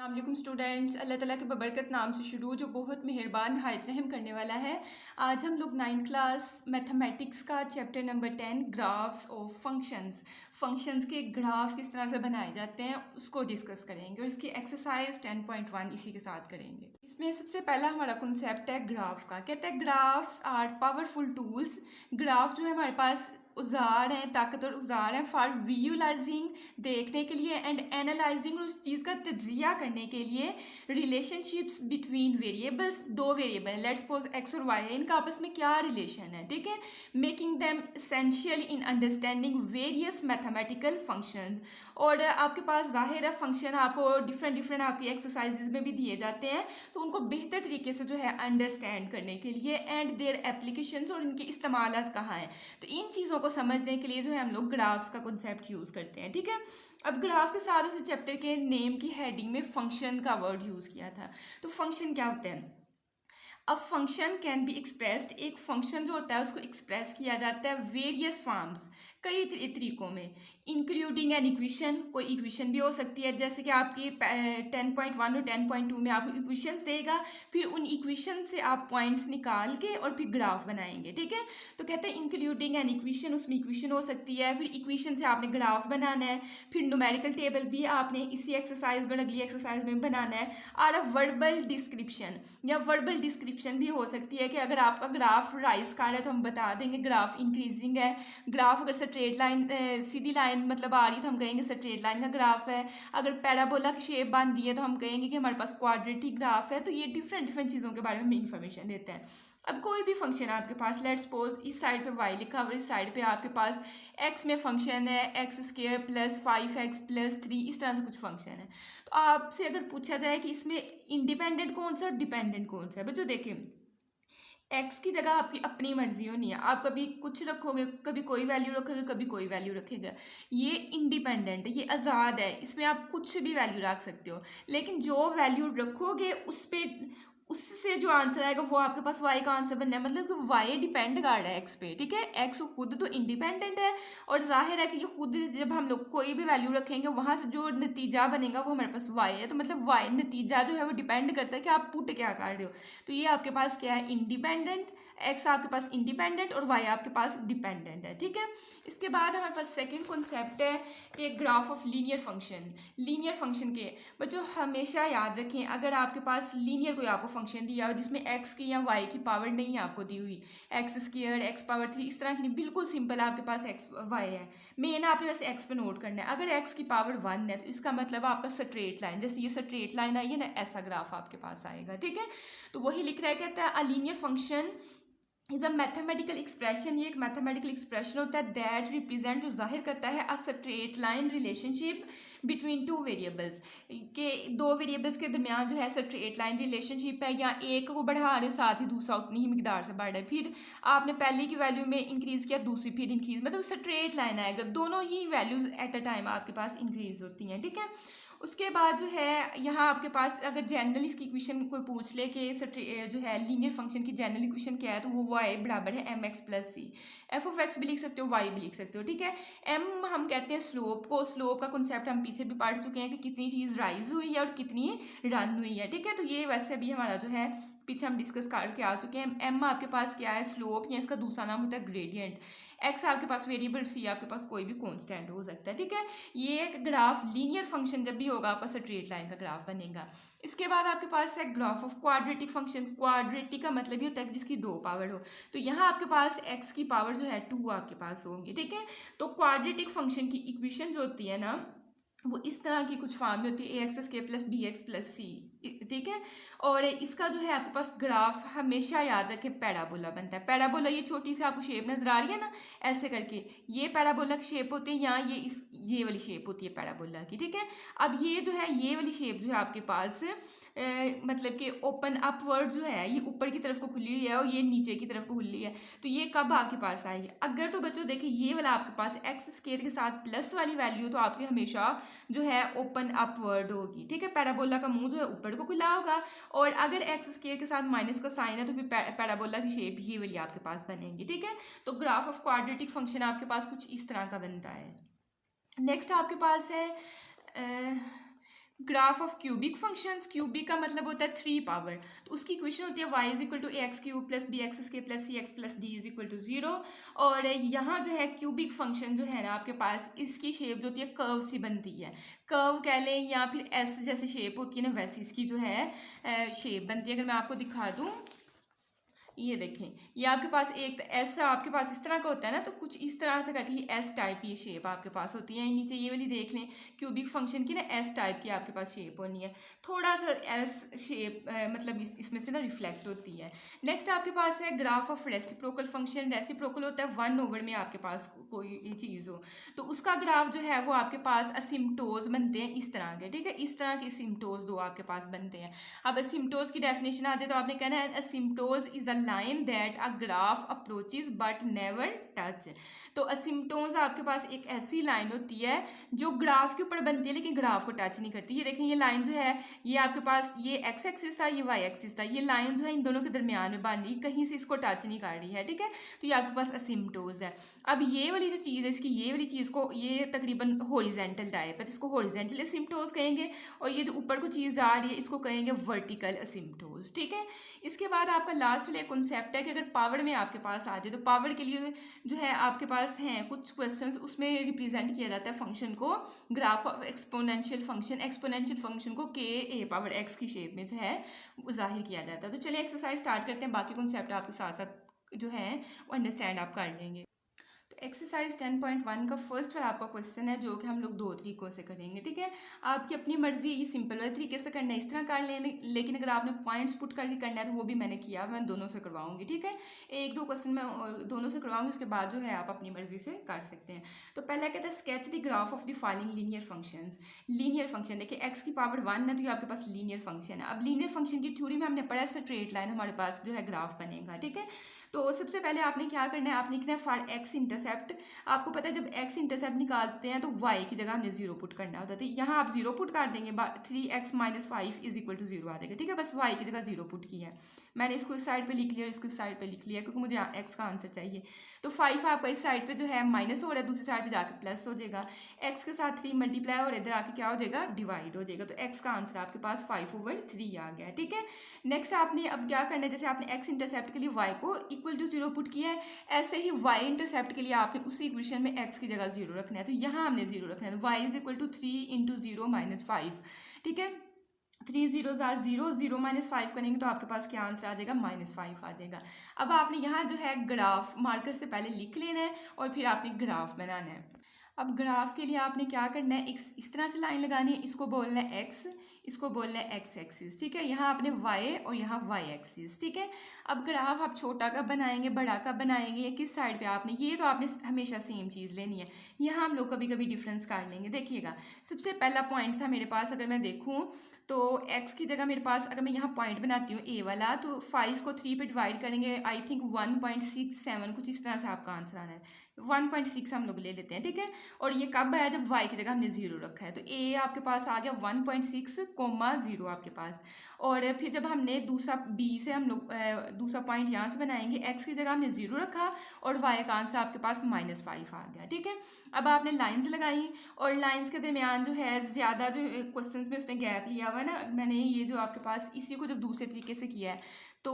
अस्सलामुअलैकुम स्टूडेंट्स। अल्लाह ताला के बबरकत नाम से शुरू जो बहुत मेहरबान हायत रहम करने वाला है। आज हम लोग 9th क्लास मैथमेटिक्स का chapter number 10 graphs of functions के ग्राफ किस तरह से बनाए जाते हैं उसको डिस्कस करेंगे और इसकी एक्सरसाइज 10.1 इसी के साथ करेंगे। इसमें सबसे पहला हमारा कॉन्सेप्ट है ग्राफ का। कहते हैं graphs are powerful tools. Graph जो है हमारे पास औजार हैं, ताकतवर औजार हैं फॉर विजुअलाइजिंग, देखने के लिए, एंड एनालाइजिंग, और उस चीज़ का तज्जिया करने के लिए। रिलेशनशिप्स बिटवीन वेरिएबल्स, दो वेरिएबल लेट्स सपोज एक्स और वाई है, इनका आपस में क्या रिलेशन है, ठीक है। Making them essential in understanding various mathematical function. और आपके पास जाहिर है फंक्शन आपको डिफरेंट आपकी एक्सरसाइजेज में भी दिए जाते हैं, तो उनको बेहतर तरीके से जो है अंडरस्टैंड करने के लिए एंड देयर एप्लीकेशंस, और इनके इस्तेमाल कहाँ हैं, तो इन चीज़ों को समझने के लिए जो है हम लोग ग्राफ्स का कॉन्सेप्ट यूज़ करते हैं, ठीक है। अब ग्राफ के साथ उस चैप्टर के नेम की हेडिंग में फंक्शन का वर्ड यूज़ किया था। तो फंक्शन क्या होते हैं? अब फंक्शन कैन बी एक्सप्रेस्ड, एक फंक्शन जो होता है उसको एक्सप्रेस किया जाता है वेरियस फॉर्म्स, कई तरीकों में, इंक्लूडिंग एन इक्वेशन, कोई इक्वेशन भी हो सकती है, जैसे कि आपकी 10.1 और 10.2 में आपको इक्वेशंस देगा, फिर उन इक्वेशन से आप पॉइंट्स निकाल के और फिर ग्राफ बनाएंगे, ठीक है। तो कहते हैं इंक्लूडिंग एन इक्वेशन, उसमें इक्वेशन हो सकती है, फिर इक्वेशन से आपने ग्राफ बनाना है, फिर न्यूमेरिकल टेबल भी आपने इसी एक्सरसाइज में अगली एक्सरसाइज में बनाना है, और अ वर्बल डिस्क्रिप्शन, या वर्बल डिस्क्रिप्शन भी हो सकती है कि अगर आपका ग्राफ राइज कर रहा है तो हम बता देंगे ग्राफ इंक्रीजिंग है। ग्राफ अगर स्ट्रेट लाइन सीधी लाइन मतलब आ रही है तो हम कहेंगे स्ट्रेट लाइन का ग्राफ है। अगर पैराबोला की शेप बन रही है तो हम कहेंगे कि हमारे पास क्वाड्रेटिक ग्राफ है। तो ये डिफरेंट चीज़ों के बारे में इंफॉर्मेशन देते हैं। अब कोई भी फंक्शन है आपके पास, लेट्स सपोज इस साइड पे y लिखा और इस साइड पे आपके पास x में फंक्शन है x² + 5x + 3, इस तरह से कुछ फंक्शन है। तो आपसे अगर पूछा जाए कि इसमें इंडिपेंडेंट कौन सा और डिपेंडेंट कौन सा है, बच्चों देखिए एक्स की जगह आपकी अपनी मर्जी होनी है, आप कभी कुछ रखोगे, कभी कोई वैल्यू रखोगे, कभी कोई वैल्यू रखेगा। ये इंडिपेंडेंट है, ये आज़ाद है, इसमें आप कुछ भी वैल्यू रख सकते हो। लेकिन जो वैल्यू रखोगे उस पर, उससे जो आंसर आएगा वो आपके पास वाई का आंसर बनना है। मतलब कि वाई डिपेंड कर रहा है एक्स पे, ठीक है। एक्स खुद तो इंडिपेंडेंट है और जाहिर है कि ये खुद जब हम लोग कोई भी वैल्यू रखेंगे वहाँ से जो नतीजा बनेगा वो हमारे पास वाई है। तो मतलब वाई नतीजा जो है वो डिपेंड करता है कि आप पुट क्या कर रहे हो। तो ये आपके पास क्या है, इंडिपेंडेंट। एक्स आपके पास इंडिपेंडेंट और वाई आपके पास डिपेंडेंट है, ठीक है। इसके बाद हमारे पास सेकेंड कॉन्सेप्ट है कि graph of linear function. Linear function के बच्चों हमेशा याद रखें, अगर आपके पास लीनियर कोई आपको फंक्शन दिया हो जिसमें एक्स की या वाई की पावर नहीं आपको दी हुई, x² x⁻3 इस तरह की नहीं, बिल्कुल सिंपल आपके पास एक्स वाई है, मेन आपने बस एक्स पे नोट करना है। अगर एक्स की पावर 1 है तो इसका मतलब आपका स्ट्रेट लाइन, जैसे ये स्ट्रेट लाइन आई है ना, ऐसा ग्राफ आपके पास आएगा, ठीक है। तो वही लिख रहा है, कहता है a linear function is a mathematical expression, ये एक मैथमेटिकल एक्सप्रेशन होता है दैट रिप्रेजेंट, जो जाहिर करता है a straight line relationship between two variables, के दो वेरिएबल्स के दरमियान जो है स्ट्रेट लाइन रिलेशनशिप है, या एक को बढ़ा रहे हो साथ ही दूसरा उतनी ही मिकदार से बढ़ रहा है, फिर आपने पहले की वैल्यू में इंक्रीज किया, दूसरी फिर इंक्रीज, मतलब स्ट्रेट लाइन आएगा, दोनों ही वैल्यूज एट अ टाइम आपके पास इंक्रीज होती हैं, ठीक है। उसके बाद जो है यहाँ आपके पास अगर जनरल इसकी इक्वेशन कोई पूछ ले कि जो है लीनियर फंक्शन की जनरल इक्वेशन क्या है, तो वो y बराबर है mx + c। f(x) भी लिख सकते हो, y भी लिख सकते हो, ठीक है। m हम कहते हैं स्लोप को, स्लोप का कॉन्सेप्ट हम पीछे भी पढ़ चुके हैं कि कितनी चीज़ राइज हुई है और कितनी रन हुई है, ठीक है। तो ये वैसे भी हमारा जो है पीछे हम डिस्कस करके आ चुके हैं। m आपके पास क्या है, स्लोप, या इसका दूसरा नाम होता है ग्रेडियंट। x आपके पास वेरिएबल, c आपके पास कोई भी कॉन्स्टेंट हो सकता है, ठीक है। ये एक ग्राफ लीनियर फंक्शन जब भी होगा आपका स्ट्रेट लाइन का ग्राफ बनेगा। इसके बाद आपके पास है graph of quadratic function. Quadratic का मतलब ये होता है जिसकी दो पावर हो, तो यहाँ आपके पास x की पावर जो है 2 आपके पास होंगी, ठीक है। तो क्वाड्रेटिक फंक्शन की इक्वेशन जो होती है ना, वो इस तरह की कुछ फॉर्म में होती है, ax² + bx + c, ठीक है। और इसका जो है आपके पास ग्राफ हमेशा याद रखें पैराबोला बनता है। पैराबोला ये छोटी सी आपको शेप नजर आ रही है ना, ऐसे करके ये पैराबोला की शेप होती है, यहाँ ये वाली शेप होती है पैराबोला की, ठीक है। अब ये जो है ये वाली शेप जो है आपके पास मतलब कि ओपन अपवर्ड जो है, ये ऊपर की तरफ को खुली हुई है और ये नीचे की तरफ को खुली है। तो ये कब आपके पास आएगी, अगर तो बच्चों देखिए ये वाला आपके पास x² के साथ प्लस वाली वैल्यू, तो आपकी हमेशा जो है ओपन अपवर्ड होगी, ठीक है। पैराबोला का मुंह जो है ऊपर को खुला होगा, और अगर x² के साथ माइनस का साइन है तो फिर पैराबोला की शेप ये वाली आपके पास बनेगी, ठीक है। तो ग्राफ ऑफ क्वाड्रेटिक फंक्शन आपके पास कुछ इस तरह का बनता है। नेक्स्ट आपके पास है graph of cubic functions, cubic का मतलब होता है 3 पावर, तो उसकी इक्वेशन होती है y is equal to a x cube plus b x square plus c x plus d is equal to 0। और यहाँ जो है क्यूबिक फंक्शन जो है ना आपके पास, इसकी शेप जो होती है कर्व सी बनती है, कर्व कह लें या फिर एस जैसी शेप होती है ना, वैसी इसकी जो है शेप बनती है। अगर मैं आपको दिखा दूँ, ये देखें, ये आपके पास एक एस आपके पास इस तरह का होता है ना, तो कुछ इस तरह से करके ये एस टाइप की शेप आपके पास होती है। नीचे ये वाली देख लें, क्यूबिक फंक्शन की ना एस टाइप की आपके पास शेप होनी है, थोड़ा सा एस शेप मतलब इसमें से ना रिफ्लेक्ट होती है। नेक्स्ट आपके पास है graph of reciprocal function. Reciprocal होता है 1 ओवर में आपके पास कोई चीज़ हो, तो उसका ग्राफ जो है वो आपके पास असिम्टोज बनते हैं इस तरह के, ठीक है, इस तरह के असिम्टोज दो आपके पास बनते हैं। अब असिम्टोज की डेफिनेशन आती है तो आपने कहना है asymptotes is a line that a graph approaches but never touch. तो असिम्टोज आपके पास एक ऐसी लाइन होती है जो ग्राफ के ऊपर बनती है लेकिन ग्राफ को टच नहीं करती। ये देखें, ये लाइन जो है ये आपके पास ये एक्स एक्सिस था, ये वाई एक्सिस था, ये लाइन जो है इन दोनों के दरमियान में बन रही, कहीं से इसको टच नहीं कर रही है, ठीक है, तो ये आपके पास असिम्टोज है। अब ये वाली जो चीज़ है, इसकी ये वाली चीज़ को, ये तकरीबन हॉरिजेंटल टाइप है, तो इसको हॉरिजेंटल असिम्टोज कहेंगे, और ये जो ऊपर को चीज़ आ रही है इसको कहेंगे वर्टिकल असिम्टोज, ठीक है। इसके बाद आपका लास्ट वाला कॉन्सेप्ट है कि अगर पावर में आपके पास आ जाए, तो पावर के लिए जो है आपके पास हैं कुछ क्वेश्चंस, उसमें रिप्रेजेंट किया जाता है फंक्शन को, graph of exponential function, exponential function को के ए पावर एक्स की शेप में जो है वो जाहिर किया जाता है। तो चलिए एक्सरसाइज स्टार्ट करते हैं, बाकी कॉन्सेप्ट आपके साथ साथ जो है वो अंडरस्टैंड आप कर लेंगे। एक्सरसाइज 10.1 का फर्स्ट वाला आपका क्वेश्चन है जो कि हम लोग 2 तरीकों से करेंगे, ठीक है। आपकी अपनी मर्जी, ये सिंपल वाले तरीके से करना है, इस तरह कर लें, लेकिन अगर आपने पॉइंट्स पुट करके करना है तो वो भी मैंने किया, मैं दोनों से करवाऊंगी, ठीक है। 1-2 क्वेश्चन मैं दोनों से करवाऊंगी, उसके बाद जो है आप अपनी मर्जी से कर सकते हैं। तो पहला कहता है sketch the graph of the following linear functions. Linear function देखिए, एक्स की पावर 1 है तो ये आपके पास लीनियर फंक्शन है। अब लीनियर फंक्शन की थ्योरी में हमने पढ़ा है स्ट्रेट लाइन हमारे पास जो है ग्राफ बनेगा, ठीक है। तो सबसे पहले आपने क्या करना है, आपने लिखना है फॉर एक्स इंटरसेप्ट। आपको पता है जब एक्स इंटरसेप्ट निकालते हैं तो वाई की जगह हमने 0 पुट करना होता है, तो यहाँ आप 0 पुट कर देंगे, 3x - 5 इज इक्वल टू 0 आ जाएगा, ठीक है। बस वाई की जगह 0 पुट किया है, मैंने इसको इस साइड पे लिख लिया और इसको इस साइड पे लिख लिया क्योंकि मुझे एक्स का आंसर चाहिए। तो 5 आपका इस साइड पे जो है माइनस हो रहा है, दूसरी साइड पे जाकर प्लस हो जाएगा, एक्स के साथ 3 मल्टीप्लाई और इधर आके क्या हो जाएगा, डिवाइड हो जाएगा। तो एक्स का आंसर आपके पास 5/3 आ गया, ठीक है। नेक्स्ट आपने अब क्या करना है, जैसे आपने एक्स इंटरसेप्ट के लिए वाई को इक्वल टू 0 पुट किया है, ऐसे ही वाई इंटरसेप्ट के लिए आपने उसी इक्वेशन में एक्स की जगह 0 रखना है, तो यहाँ हमने 0 रखना है, तो वाई इज इक्वल टू 3 × 0 - 5, ठीक है। 3 zeros are 0, 0 - 5 करेंगे तो आपके पास क्या आंसर आ जाएगा, -5 आ जाएगा। अब आपने यहाँ जो है ग्राफ मार्कर से पहले लिख लेना है और फिर आपने ग्राफ बनाना है। अब ग्राफ के लिए आपने क्या करना है, इस तरह से लाइन लगानी है, इसको बोलना है एक्स, इसको बोलना है एक्स एक्सिस, ठीक है। यहाँ आपने वाई और यहाँ वाई एक्सिस, ठीक है। अब ग्राफ आप छोटा कब बनाएंगे, बड़ा कब बनाएंगे, या किस साइड पे आपने, ये तो आपने हमेशा सेम चीज़ लेनी है। यहाँ हम लोग कभी कभी डिफरेंस कर लेंगे। देखिएगा, सबसे पहला पॉइंट था मेरे पास, अगर मैं देखूँ तो x की जगह मेरे पास, अगर मैं यहाँ पॉइंट बनाती हूँ a वाला, तो 5 को 3 पे डिवाइड करेंगे, आई थिंक 1.67 कुछ इस तरह से आपका आंसर आना है, 1.6 हम लोग ले लेते हैं, ठीक है। और ये कब आया, जब y की जगह हमने 0 रखा है, तो a आपके पास आ गया 1.6, 0 आपके पास। और फिर जब हमने दूसरा b से हम लोग दूसरा पॉइंट यहाँ से बनाएंगे, x की जगह हमने 0 रखा और y का आंसर आपके पास -5 आ गया, ठीक है। अब आपने लाइंस लगाई और लाइंस के दरमियान जो है ज़्यादा जो क्वेश्चंस में उसने गैप लिया हुआ है ना, मैंने ये जो आपके पास इसी को जब दूसरे तरीके से किया है तो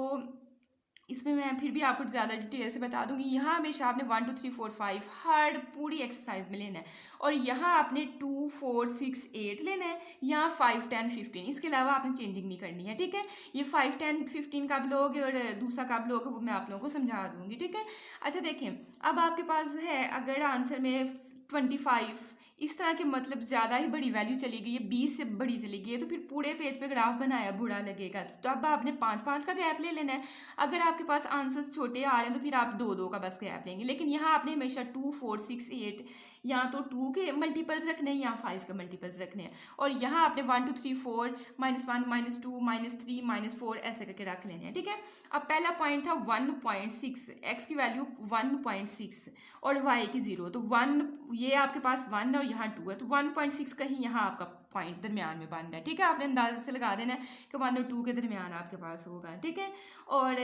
इसमें मैं फिर भी आपको ज़्यादा डिटेल से बता दूंगी। यहाँ हमेशा आपने 1 2 3 4 5 हर पूरी एक्सरसाइज में लेना है, और यहाँ आपने 2 4 6 8 लेना है, यहाँ 5 10 15, इसके अलावा आपने चेंजिंग नहीं करनी है, ठीक है। ये 5 10 15 कब लोगे और दूसरा कब लोगे वो मैं आप लोगों को समझा दूंगी, ठीक है। अच्छा देखें, अब आपके पास जो है अगर आंसर में 25 इस तरह के मतलब ज़्यादा ही बड़ी वैल्यू चली गई है, 20 से बड़ी चली गई है, तो फिर पूरे पेज पे ग्राफ बनाया बुरा लगेगा, तो अब आपने 5-5 का गैप ले लेना है। अगर आपके पास आंसर्स छोटे आ रहे हैं तो फिर आप 2-2 का बस गैप लेंगे, लेकिन यहाँ आपने हमेशा 2 4 6 8 या तो 2 के मल्टीपल्स रखने हैं या 5 के मल्टीपल्स रखने हैं, और यहाँ आपने 1 2 3 4 -1 -2 -3 -4 ऐसे करके रख लेने हैं, ठीक है। अब पहला पॉइंट था 1.6, एक्स की वैल्यू 1.6 और वाई की 0, तो 1 ये आपके पास 1 और यहाँ 2 है, तो 1.6 कहीं यहाँ आपका पॉइंट दरमियान में बन रहा है, ठीक है। आपने अंदाजे से लगा देना है कि 1 और 2 के दरमियान आपके पास होगा, ठीक है। और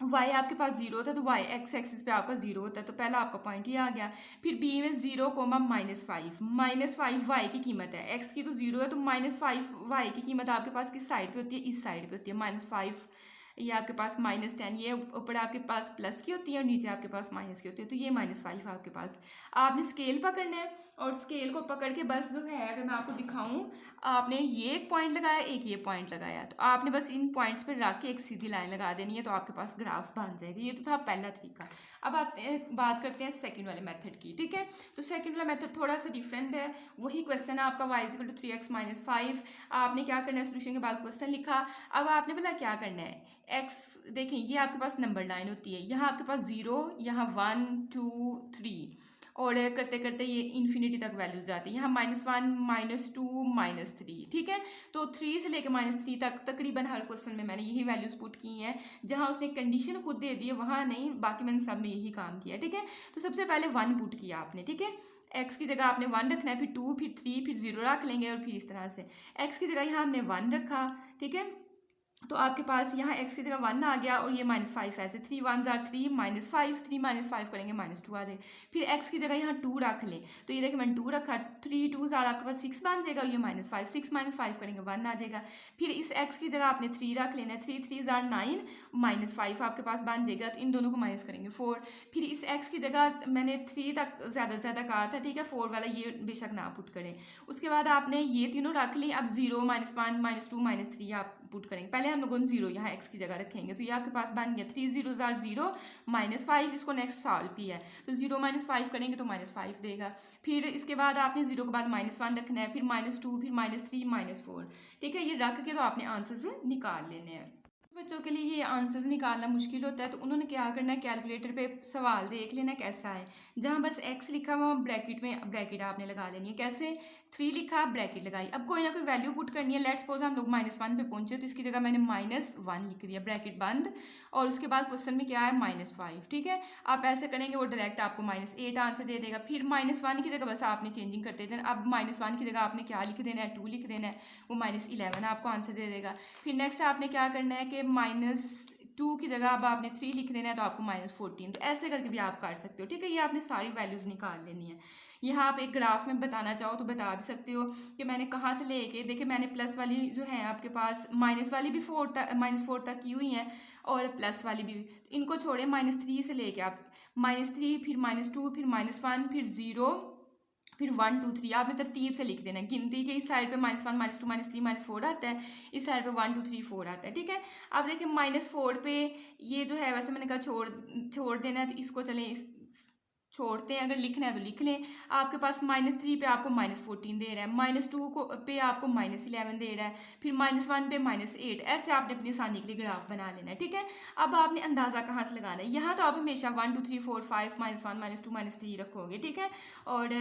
वाई आपके पास जीरो होता है तो वाई एक्स एक्सिस पे आपका जीरो होता है, तो पहला आपका पॉइंट ये आ गया। फिर बी में 0, -5 वाई की कीमत है, एक्स की तो जीरो है तो -5 वाई की कीमत आपके पास किस साइड पे होती है, इस साइड पे होती है। -5 ये आपके पास -10, ये ऊपर आपके पास प्लस की होती है और नीचे आपके पास माइनस की होती है, तो ये -5 आपके पास। आपने स्केल पकड़ना है और स्केल को पकड़ के बस जो है अगर मैं आपको दिखाऊं, आपने ये एक पॉइंट लगाया, एक ये पॉइंट लगाया, तो आपने बस इन पॉइंट्स पर रख के एक सीधी लाइन लगा देनी है, तो आपके पास ग्राफ बन जाएगा। ये तो था पहला तरीका। अब बात करते हैं सेकंड वाले मेथड की, ठीक है। तो सेकंड वाला मेथड थोड़ा सा डिफरेंट है। वही क्वेश्चन है आपका y = 3x - 5। आपने क्या करना है, सोल्यूशन के बाद क्वेश्चन लिखा। अब आपने बोला क्या करना है, x देखें ये आपके पास नंबर लाइन होती है, यहाँ आपके पास 0, यहाँ 1 2 3 और करते करते ये इन्फिनिटी तक वैल्यूज जाती है। यहाँ -1 -2 -3, ठीक है। तो 3 से लेकर -3 तक तकरीबन हर क्वेश्चन में मैंने यही वैल्यूज पुट की हैं। जहाँ उसने कंडीशन खुद दे दी है वहाँ नहीं, बाकी मैंने सब में यही काम किया, ठीक है। तो सबसे पहले 1 पुट किया आपने, ठीक है। एक्स की जगह आपने 1 रखना है, फिर 2, फिर 3, फिर 0 रख लेंगे और फिर इस तरह से एक्स की जगह यहाँ हमने 1 रखा, ठीक है। तो आपके पास यहाँ x की जगह 1 आ गया और ये -5 ऐसे 3 1 जार 3 -5 3 -5 करेंगे -2 आ जाएगा। फिर x की जगह यहाँ 2 रख लें, तो ये देखिए मैंने 2 रखा, 3 2 जार आपके पास 6 बन जाएगा, ये -5 6 -5 करेंगे 1 आ जाएगा। फिर इस x की जगह आपने 3 रख लेना है, 3 3 जार 9 -5 आपके पास बन जाएगा, तो इन दोनों को माइनस करेंगे 4। फिर इस x की जगह मैंने 3 तक ज़्यादा से ज़्यादा कहा था, ठीक है, 4 वाला ये बेशक ना पुट करें। उसके बाद आपने ये तीनों रख ली। अब 0 -1 -2 -3 आप पुट करेंगे। पहले हम लोगों ने 0 यहाँ x की जगह रखेंगे, तो ये आपके पास बन गया 3 0 जार 0 -5। इसको नेक्स्ट सॉल्व किया है तो 0 -5 करेंगे तो -5 देगा। फिर इसके बाद आपने 0 के बाद -1 रखना है, फिर -2, फिर -3 -4, ठीक है। ये रख के तो आपने आंसर्स निकाल लेने हैं। बच्चों के लिए ये आंसर्स निकालना मुश्किल होता है तो उन्होंने क्या करना है, कैलकुलेटर पे सवाल देख लेना कैसा है। जहाँ बस x लिखा हुआ ब्रैकेट में ब्रैकेट आपने लगा लेनी है। कैसे, 3 लिखा ब्रैकेट लगाई, अब कोई ना कोई वैल्यू पुट करनी है। लेट्स सपोज हम लोग -1 पे पहुंचे तो इसकी जगह मैंने -1 लिख दिया, ब्रैकेट बंद, और उसके बाद क्वेश्चन में क्या है -5, ठीक है। आप ऐसे करेंगे वो डायरेक्ट आपको -8 आंसर दे देगा। फिर -1 की जगह बस आपने चेंजिंग करते देना। अब -1 की जगह आपने क्या लिख देना है, 2 लिख देना है, वो -11 आपको आंसर दे देगा। फिर नेक्स्ट आपने क्या करना है कि -2 की जगह अब आपने 3 लिख देना है, तो आपको -14। तो ऐसे करके भी आप कर सकते हो, ठीक है। ये आपने सारी वैल्यूज निकाल लेनी है। यहाँ आप एक ग्राफ में बताना चाहो तो बता भी सकते हो कि मैंने कहाँ से लेके, देखिए मैंने प्लस वाली जो है आपके पास, माइनस वाली भी -4 तक की हुई हैं और प्लस वाली भी, इनको छोड़े -3 से लेके आप -3 फिर -2 फिर -1 फिर 0 फिर 1 2 3 आपने तरतीब से लिख देना है। गिनती के इस साइड पे -1 -2 -3 -4 आता है, इस साइड पे 1 2 3 4 आता है, ठीक है। अब देखिए -4 पे ये जो है, वैसे मैंने कहा छोड़ देना है, तो इसको चलें इस छोड़ते हैं, अगर लिखना है तो लिख लें। आपके पास -3 पे आपको -14 दे रहा है, -2 को पे आपको -11 दे रहा है, फिर -1 पे -8, ऐसे आपने अपनी आसानी के लिए ग्राफ बना लेना है, ठीक है। अब आपने अंदाज़ा कहाँ से लगाना है, यहाँ तो आप हमेशा 1 2 3 4 5 -1 -2 -3 रखोगे, ठीक है। और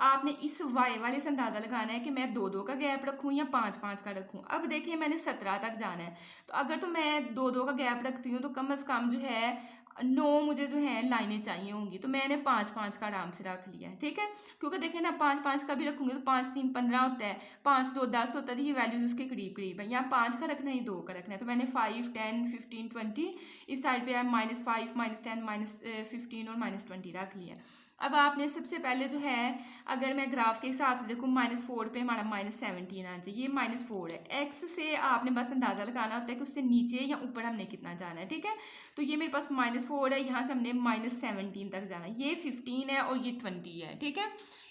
आपने इस वाई वाले से अंदाज़ा लगाना है कि मैं 2 2 का गैप रखूँ या 5 5 का रखूँ। अब देखिए मैंने 17 तक जाना है, तो अगर तो मैं 2 2 का गैप रखती हूँ तो कम से कम जो है 9 मुझे जो है लाइनें चाहिए होंगी, तो मैंने 5 5 का आराम से रख लिया है, ठीक है। क्योंकि देखिए ना 5 5 का भी रखूंगी तो 5 3 15 होता है, 5 2 10 होता है, तो ये वैल्यूज उसके करीब करीब है। यहाँ 5 का रखना है, 2 का रखना है, तो मैंने 5 10 15 20 इस साइड पे है -5 -10 -15 और -20 रख लिया। अब आपने सबसे पहले जो है, अगर मैं ग्राफ के हिसाब से देखूँ, -4 पे हमारा -17 आना चाहिए, ये -4 है। एक्स से आपने बस अंदाज़ा लगाना होता है कि उससे नीचे या ऊपर हमने कितना जाना है, ठीक है। तो ये मेरे पास -4 है, यहाँ से हमने -17 तक जाना है, ये 15 है और ये 20 है, ठीक है।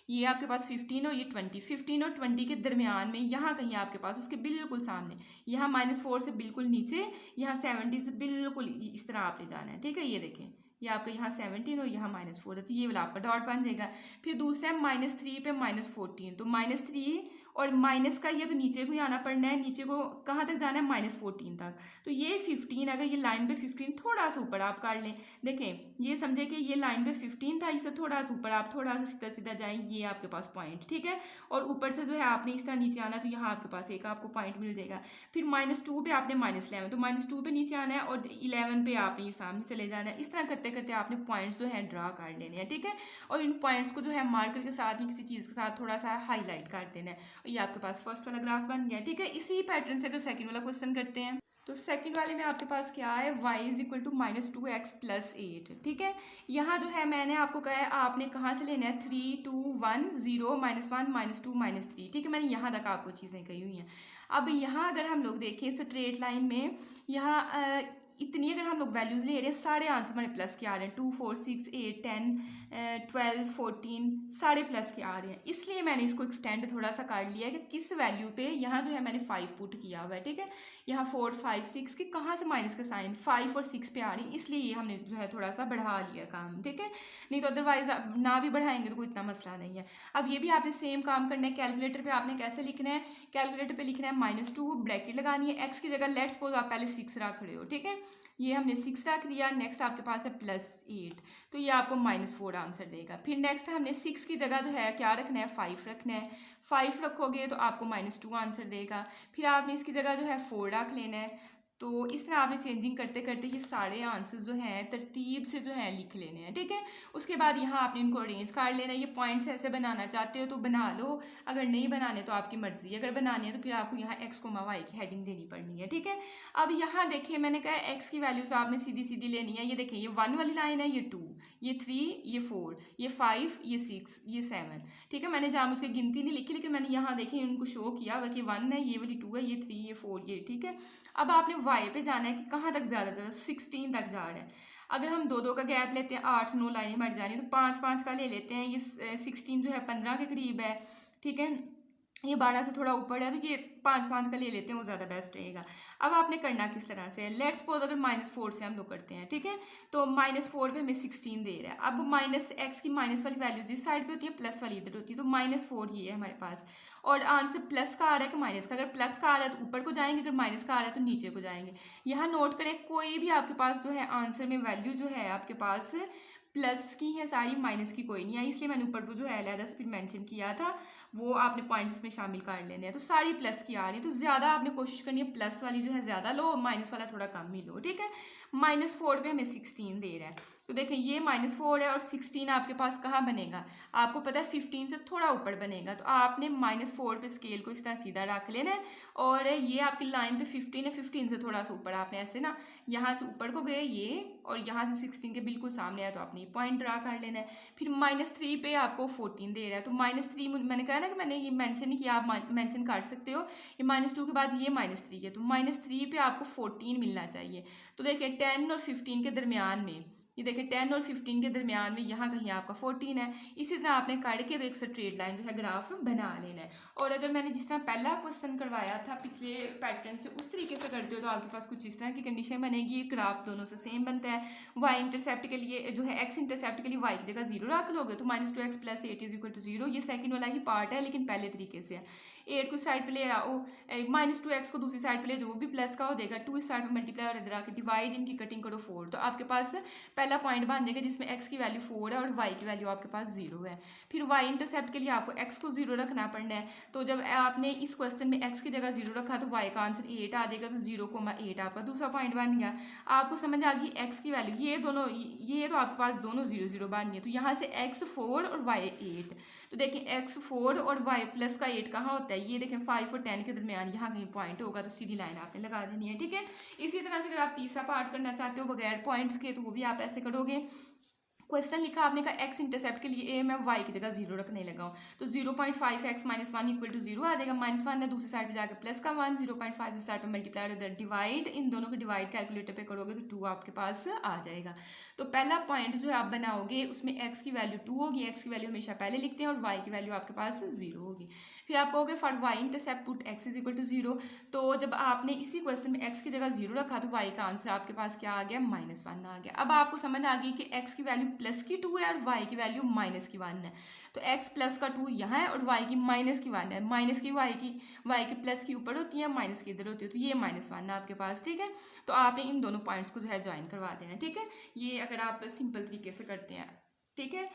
ये आपके पास 15 और ये 20, 15 और 20 के दरमियान में यहाँ कहीं आपके पास उसके बिल्कुल सामने, यहाँ -4 से बिल्कुल नीचे, यहाँ 17 से बिल्कुल इस तरह आपने जाना है, ठीक है। ये देखें ये आपका यहाँ 17 और यहाँ -4 है, तो ये वाला आपका डॉट बन जाएगा। फिर दूसरा है -3 पे -14, तो -3 और माइनस का ये तो नीचे को ही आना पड़ना है, नीचे को कहाँ तक जाना है, -14 तक। तो ये 15, अगर ये लाइन पे 15 थोड़ा सा ऊपर आप कर लें, देखें ये समझे कि ये लाइन पे 15 था, इससे थोड़ा सा ऊपर आप थोड़ा सा सीधा सीधा जाएं, ये आपके पास पॉइंट, ठीक है। और ऊपर से जो है आपने इस तरह नीचे आना है, तो यहाँ आपके पास एक आपको पॉइंट मिल जाएगा। फिर -2 पे आपने -11, तो -2 पे नीचे आना है और 11 पे आपने ये सामने चले जाना है। इस तरह करते करते आपने पॉइंट्स जो है ड्रा कर लेने हैं, ठीक है। और इन पॉइंट्स को जो है मार्कर के साथ ही किसी चीज़ के साथ थोड़ा सा हाईलाइट कर देना है। ये आपके पास फर्स्ट वाला ग्राफ बन गया, ठीक है। इसी पैटर्न से अगर सेकंड वाला क्वेश्चन करते हैं, तो सेकंड वाले में आपके पास क्या है, y is equal to -2x + 8। ठीक है, यहाँ जो है मैंने आपको कहा है आपने कहाँ से लेना है, 3 2 1 0 -1 -2 -3। ठीक है, मैंने यहाँ तक आपको चीज़ें कही हुई हैं। अब यहाँ अगर हम लोग देखें स्ट्रेट लाइन में, यहाँ इतनी अगर हम लोग वैल्यूज़ ले रहे हैं, सारे आंसर हमारे प्लस के आ रहे हैं, 2 4 6 8 10 12 14 सारे प्लस के आ रहे हैं। इसलिए मैंने इसको एक्सटेंड थोड़ा सा कर लिया है कि किस वैल्यू पे, यहाँ जो है मैंने 5 पुट किया हुआ है। ठीक है, यहाँ 4 5 6 के कहाँ से माइनस का साइन 5 और 6 पे आ रही है, इसलिए ये हमने जो है थोड़ा सा बढ़ा लिया काम। ठीक है, नहीं तो अदरवाइज ना भी बढ़ाएंगे तो कोई इतना मसला नहीं है। अब ये भी आपने सेम काम करना है। कैलकुलेटर पे आपने कैसे लिखना है, कैलकुलेटर पे लिखना है -2 ब्रैकेट लगानी है, x की जगह लेट्स सपोज आप पहले 6 रख रहे हो। ठीक है, ये हमने 6 रख दिया, नेक्स्ट आपके पास है +8, तो ये आपको -4 आंसर देगा। फिर नेक्स्ट हमने 6 की जगह जो है क्या रखना है, 5 रखना है। 5 रखोगे तो आपको -2 आंसर देगा। फिर आपने इसकी जगह जो है 4 रख लेना है। तो इस तरह आपने चेंजिंग करते करते ये सारे आंसर्स जो हैं तरतीब से जो है लिख लेने हैं। ठीक है, उसके बाद यहाँ आपने इनको अरेंज कर लेना है। ये पॉइंट्स ऐसे बनाना चाहते हो तो बना लो, अगर नहीं बनाने तो आपकी मर्जी। अगर बनानी है तो फिर आपको यहाँ x, y की हेडिंग देनी पड़नी है। ठीक है, अब यहाँ देखिए मैंने कहा x की वैल्यूज आपने सीधी सीधी लेनी है। ये देखिए, ये 1 वाली लाइन है, ये 2, ये 3, ये 4, ये 5, ये 6, ये 7। ठीक है, मैंने जहाँ उसकी गिनती नहीं लिखी, लेकिन मैंने यहाँ देखिए उनको शो किया हुआ कि 1 है, ये वाली 2 है, ये 3, ये 4, ये। ठीक है, अब आपने y पे जाना है कि कहाँ तक ज़्यादा 16 तक जा रहा है। अगर हम 2 का गैप लेते हैं, 8 9 लाइनें बढ़ जानी, तो 5 5 का ले लेते हैं। ये 16 जो है 15 के करीब है। ठीक है, ये 12 से थोड़ा ऊपर है, तो ये 5 5 का ले लेते हैं, वो ज़्यादा बेस्ट रहेगा। अब आपने करना किस तरह से है, लेट्स सपोज अगर -4 से हम लोग करते हैं। ठीक है, तो -4 पे हमें 16 दे रहा है। अब -x की माइनस वाली वैल्यूज इस साइड पे होती है, प्लस वाली इधर होती है, तो -4 ये है हमारे पास। और आंसर प्लस का आ रहा है कि माइनस का, अगर प्लस का आ रहा है तो ऊपर को जाएंगे, अगर माइनस का आ रहा है तो नीचे को जाएंगे। यहाँ नोट करें, कोई भी आपके पास जो है आंसर में वैल्यू जो है आपके पास प्लस की है सारी, माइनस की कोई नहीं है। इसलिए मैंने ऊपर को जो है अलहदा से फिर मेंशन किया था, वो आपने पॉइंट्स में शामिल कर लेने हैं। तो सारी प्लस की आ रही है, तो ज़्यादा आपने कोशिश करनी है प्लस वाली जो है ज़्यादा लो, माइनस वाला थोड़ा कम ही लो। ठीक है, -4 पे हमें 16 दे रहा है, तो देखें ये -4 है और 16 आपके पास कहाँ बनेगा, आपको पता है 15 से थोड़ा ऊपर बनेगा। तो आपने -4 पे स्केल को इस तरह सीधा रख लेना है, और ये आपकी लाइन पे 15 है, 15 से थोड़ा सा ऊपर आपने ऐसे ना यहाँ से ऊपर को गए ये, और यहाँ से 16 के बिल्कुल सामने है, तो आपने ये पॉइंट ड्रा कर लेना है। फिर -3 पे आपको 14 दे रहा है, तो -3 मैंने कहा ना कि मैंने ये मेंशन नहीं किया, आप मेंशन कर सकते हो। ये -2 के बाद ये -3 है, तो -3 पे आपको 14 मिलना चाहिए। तो देखिए 10 और 15 के दरमियान में, ये देखिए 10 और 15 के दरमियान में यहाँ कहीं आपका 14 है। इसी तरह आपने करके तो एक स्ट्रेट लाइन जो है ग्राफ बना लेना है। और अगर मैंने जिस तरह पहला क्वेश्चन करवाया था पिछले पैटर्न से, उस तरीके से करते हो तो आपके पास कुछ इस तरह की कंडीशन बनेगी। ये ग्राफ दोनों से सेम बनता है। वाई इंटरसेप्ट के लिए जो है, एक्स इंटरसेप्ट के लिए वाई की जगह 0 रख लोगे तो -2x + 8 = 0। ये सेकंड वाला ही पार्ट है, लेकिन पहले तरीके से है। 8 को साइड पे ले आओ, -2x को दूसरी साइड पे ले, जो भी प्लस का हो देगा, 2 इस साइड पे मल्टीप्लाई और इधर आके डिवाइड, इनकी कटिंग करो 4, तो आपके पास पहला पॉइंट बन जाएगा जिसमें x की वैल्यू 4 है और y की वैल्यू आपके पास 0 है। फिर y इंटरसेप्ट के लिए आपको x को 0 रखना पड़ना है। तो जब आपने इस क्वेश्चन में x की जगह 0 रखा तो y का आंसर 8 आ जाएगा, तो 0,8 आपका दूसरा पॉइंट बन गया। आपको समझ आ गई x की वैल्यू, ये दोनों, ये तो आपके पास दोनों 0 0 बन गए। तो यहाँ से x 4 और y 8, तो देखें x 4 और y प्लस का 8 कहाँ होता है, ये देखें 5 और 10 के दरमियान यहाँ कहीं पॉइंट होगा, तो सीधी लाइन आपने लगा देनी है। ठीक है, इसी तरह से अगर आप तीसरा पार्ट करना चाहते हो बगैर पॉइंट्स के, तो वो भी आप ऐसे करोगे। क्वेश्चन लिखा आपने कहा x इंटरसेप्ट के लिए मैं y की जगह 0 रखने लगा हूँ, तो 0.5x - 1 = 0 आ जाएगा। -1 है, दूसरी साइड पे जाकर प्लस का 1, 0.5 इस साइड पे मल्टीप्लाई और डिवाइड, इन दोनों को डिवाइड कैलकुलेटर पे करोगे तो 2 आपके पास आ जाएगा। तो पहला पॉइंट जो आप बनाओगे उसमें x की वैल्यू 2 होगी, x की वैल्यू हमेशा पहले लिखते हैं, और y की वैल्यू आपके पास 0 होगी। फिर आप कहोगे for y intercept put x = 0, तो जब आपने इसी क्वेश्चन में x की जगह 0 रखा तो y का आंसर आपके पास क्या आ गया, -1 आ गया। अब आपको समझ आ गई कि x की वैल्यू प्लस की 2 है और y की वैल्यू -1 है। तो x प्लस का 2 यहाँ है और y की -1 है। माइनस की y की प्लस की ऊपर होती है, माइनस की इधर होती है, तो ये -1 है आपके पास। ठीक है, तो आपने इन दोनों पॉइंट्स को जो है ज्वाइन करवा देना है। ठीक है, ये अगर आप सिंपल तरीके से करते हैं। ठीक है,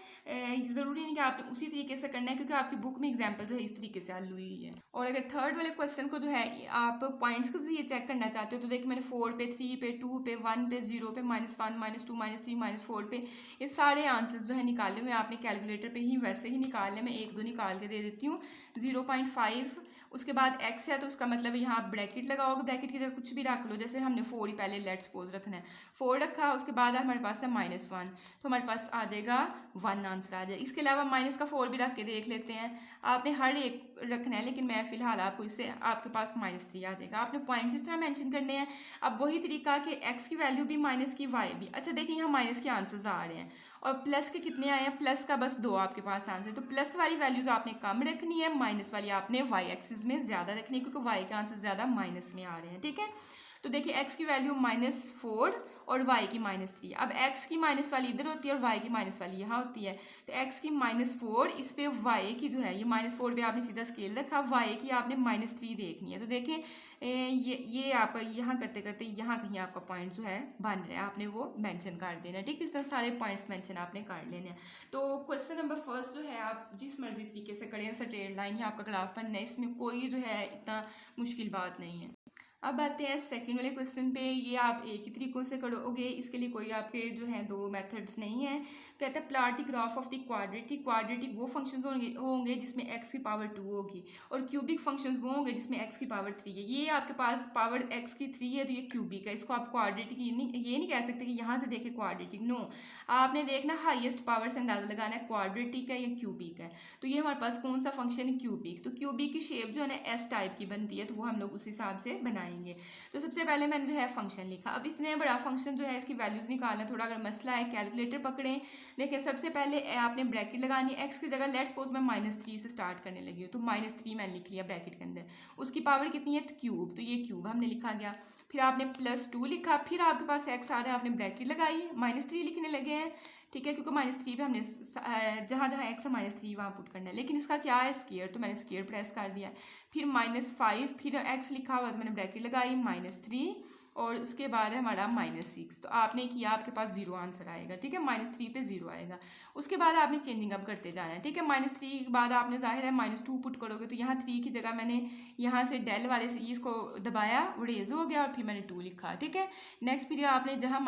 ज़रूरी नहीं कि आपने उसी तरीके से करना है, क्योंकि आपकी बुक में एग्जाम्पल जो है इस तरीके से हल हुई है। और अगर थर्ड वाले क्वेश्चन को जो है आप पॉइंट्स के जरिए चेक करना चाहते हो, तो देखिए मैंने 4 पे, 3 पे, 2 पे, 1 पे, 0 पे, -1 -2 -3 -4 पे ये सारे आंसर्स जो है निकाले हुए आपने कैलकुलेटर पे ही वैसे ही निकालने में 1 2 निकाल के दे देती हूँ। 0.5 उसके बाद x है तो उसका मतलब यहाँ आप ब्रैकेट लगाओगे, ब्रैकेट की जगह कुछ भी रख लो, जैसे हमने 4 ही पहले लेट सपोज रखना है, 4 रखा, उसके बाद हमारे पास है -1, तो हमारे पास आ जाएगा 1 आंसर आ जाएगा। इसके अलावा -4 भी रख के देख लेते हैं, आपने हर एक रखना है, लेकिन मैं फिलहाल आपको इससे आपके पास -3 आ जाएगा। आपने पॉइंट्स इस तरह मेंशन करने हैं। अब वही तरीका कि x की वैल्यू भी माइनस की, y भी। अच्छा देखिए यहाँ माइनस के आंसर्स आ रहे हैं और प्लस के कितने आए हैं, प्लस का बस 2 आपके पास आंसर, तो प्लस वाली वैल्यूज आपने कम रखनी है, माइनस वाली आपने y एक्सिस में ज़्यादा रखनी है, क्योंकि y के आंसर ज़्यादा माइनस में आ रहे हैं। ठीक है, तो देखिए x की वैल्यू -4 और y की -3। अब x की माइनस वाली इधर होती है और y की माइनस वाली यहाँ होती है, तो x की -4 इस पे y की जो है ये -4 पे आपने सीधा स्केल रखा, y की आपने -3 देखनी है। तो देखें ये आपका यहाँ करते करते यहाँ कहीं आपका पॉइंट जो है बन रहा है, आपने वो मेंशन कर देना है। ठीक, इस तरह सारे पॉइंट्स मेंशन आपने कर लेने हैं। तो क्वेश्चन नंबर फर्स्ट जो है आप जिस मर्जी तरीके से करें, स्ट्रेट लाइन या आपका ग्राफ बनना है, इसमें कोई जो है इतना मुश्किल बात नहीं है। अब आते हैं सेकंड वाले क्वेश्चन पे, ये आप एक ही तरीकों से करोगे, इसके लिए कोई आपके जो है 2 मेथड्स नहीं है। कहता है plot the graph of the quadratic, quadratic वो फंक्शंस होंगे जिसमें x की पावर 2 होगी, और क्यूबिक फंक्शंस वो होंगे जिसमें x की पावर 3 है। ये आपके पास पावर x की 3 है तो ये क्यूबिक है, इसको आप क्वाड्रेटिक ये नहीं कह सकते कि यहाँ से देखें क्वाड्रेटिक, नो, आपने देखना हाईएस्ट पावर से अंदाजा लगाना है क्वाड्रेटिक है या क्यूबिक है। तो ये हमारे पास कौन सा फंक्शन है, क्यूबिक। तो क्यूबिक की शेप जो है ना एस टाइप की बनती है, तो वो हम लोग उस हिसाब से बनाएंगे। तो सबसे पहले मैंने जो है फंक्शन लिखा। अब इतने बड़ा फंक्शन जो है इसकी वैल्यूज निकालना थोड़ा अगर मसला है, कैलकुलेटर पकड़ें। देखिए सबसे पहले आपने ब्रैकेट लगानी है, एक्स की जगह लेट्स सपोज मैं -3 से स्टार्ट करने लगी हूँ, तो -3 मैंने लिख लिया ब्रैकेट के अंदर। उसकी पावर कितनी है, क्यूब, तो ये क्यूब हमने लिखा गया। फिर आपने +2 लिखा, फिर आपके पास एक्स आ रहा है, आपने ब्रैकेट लगाई, -3 लिखने लगे हैं। ठीक है, क्योंकि -3 पे हमने जहाँ जहाँ एक्स है -3 वहाँ पुट करना है, लेकिन इसका क्या है स्केयर, तो मैंने स्केयर प्रेस कर दिया। फिर -5, फिर एक्स लिखा हुआ तो मैंने ब्रैकेट लगाई, -3 और उसके बाद है हमारा -6, तो आपने किया, आपके पास 0 आंसर आएगा। ठीक है, -3 पे 0 आएगा। उसके बाद आपने चेंजिंग अप करते जाना है। ठीक है, -3 के बाद आपने जाहिर है -2 पुट करोगे, तो यहाँ 3 की जगह मैंने यहाँ से डेल वाले से इसको दबाया, वो रेज हो गया और फिर मैंने 2 लिखा। ठीक है, नेक्स्ट फिर आपने जहाँ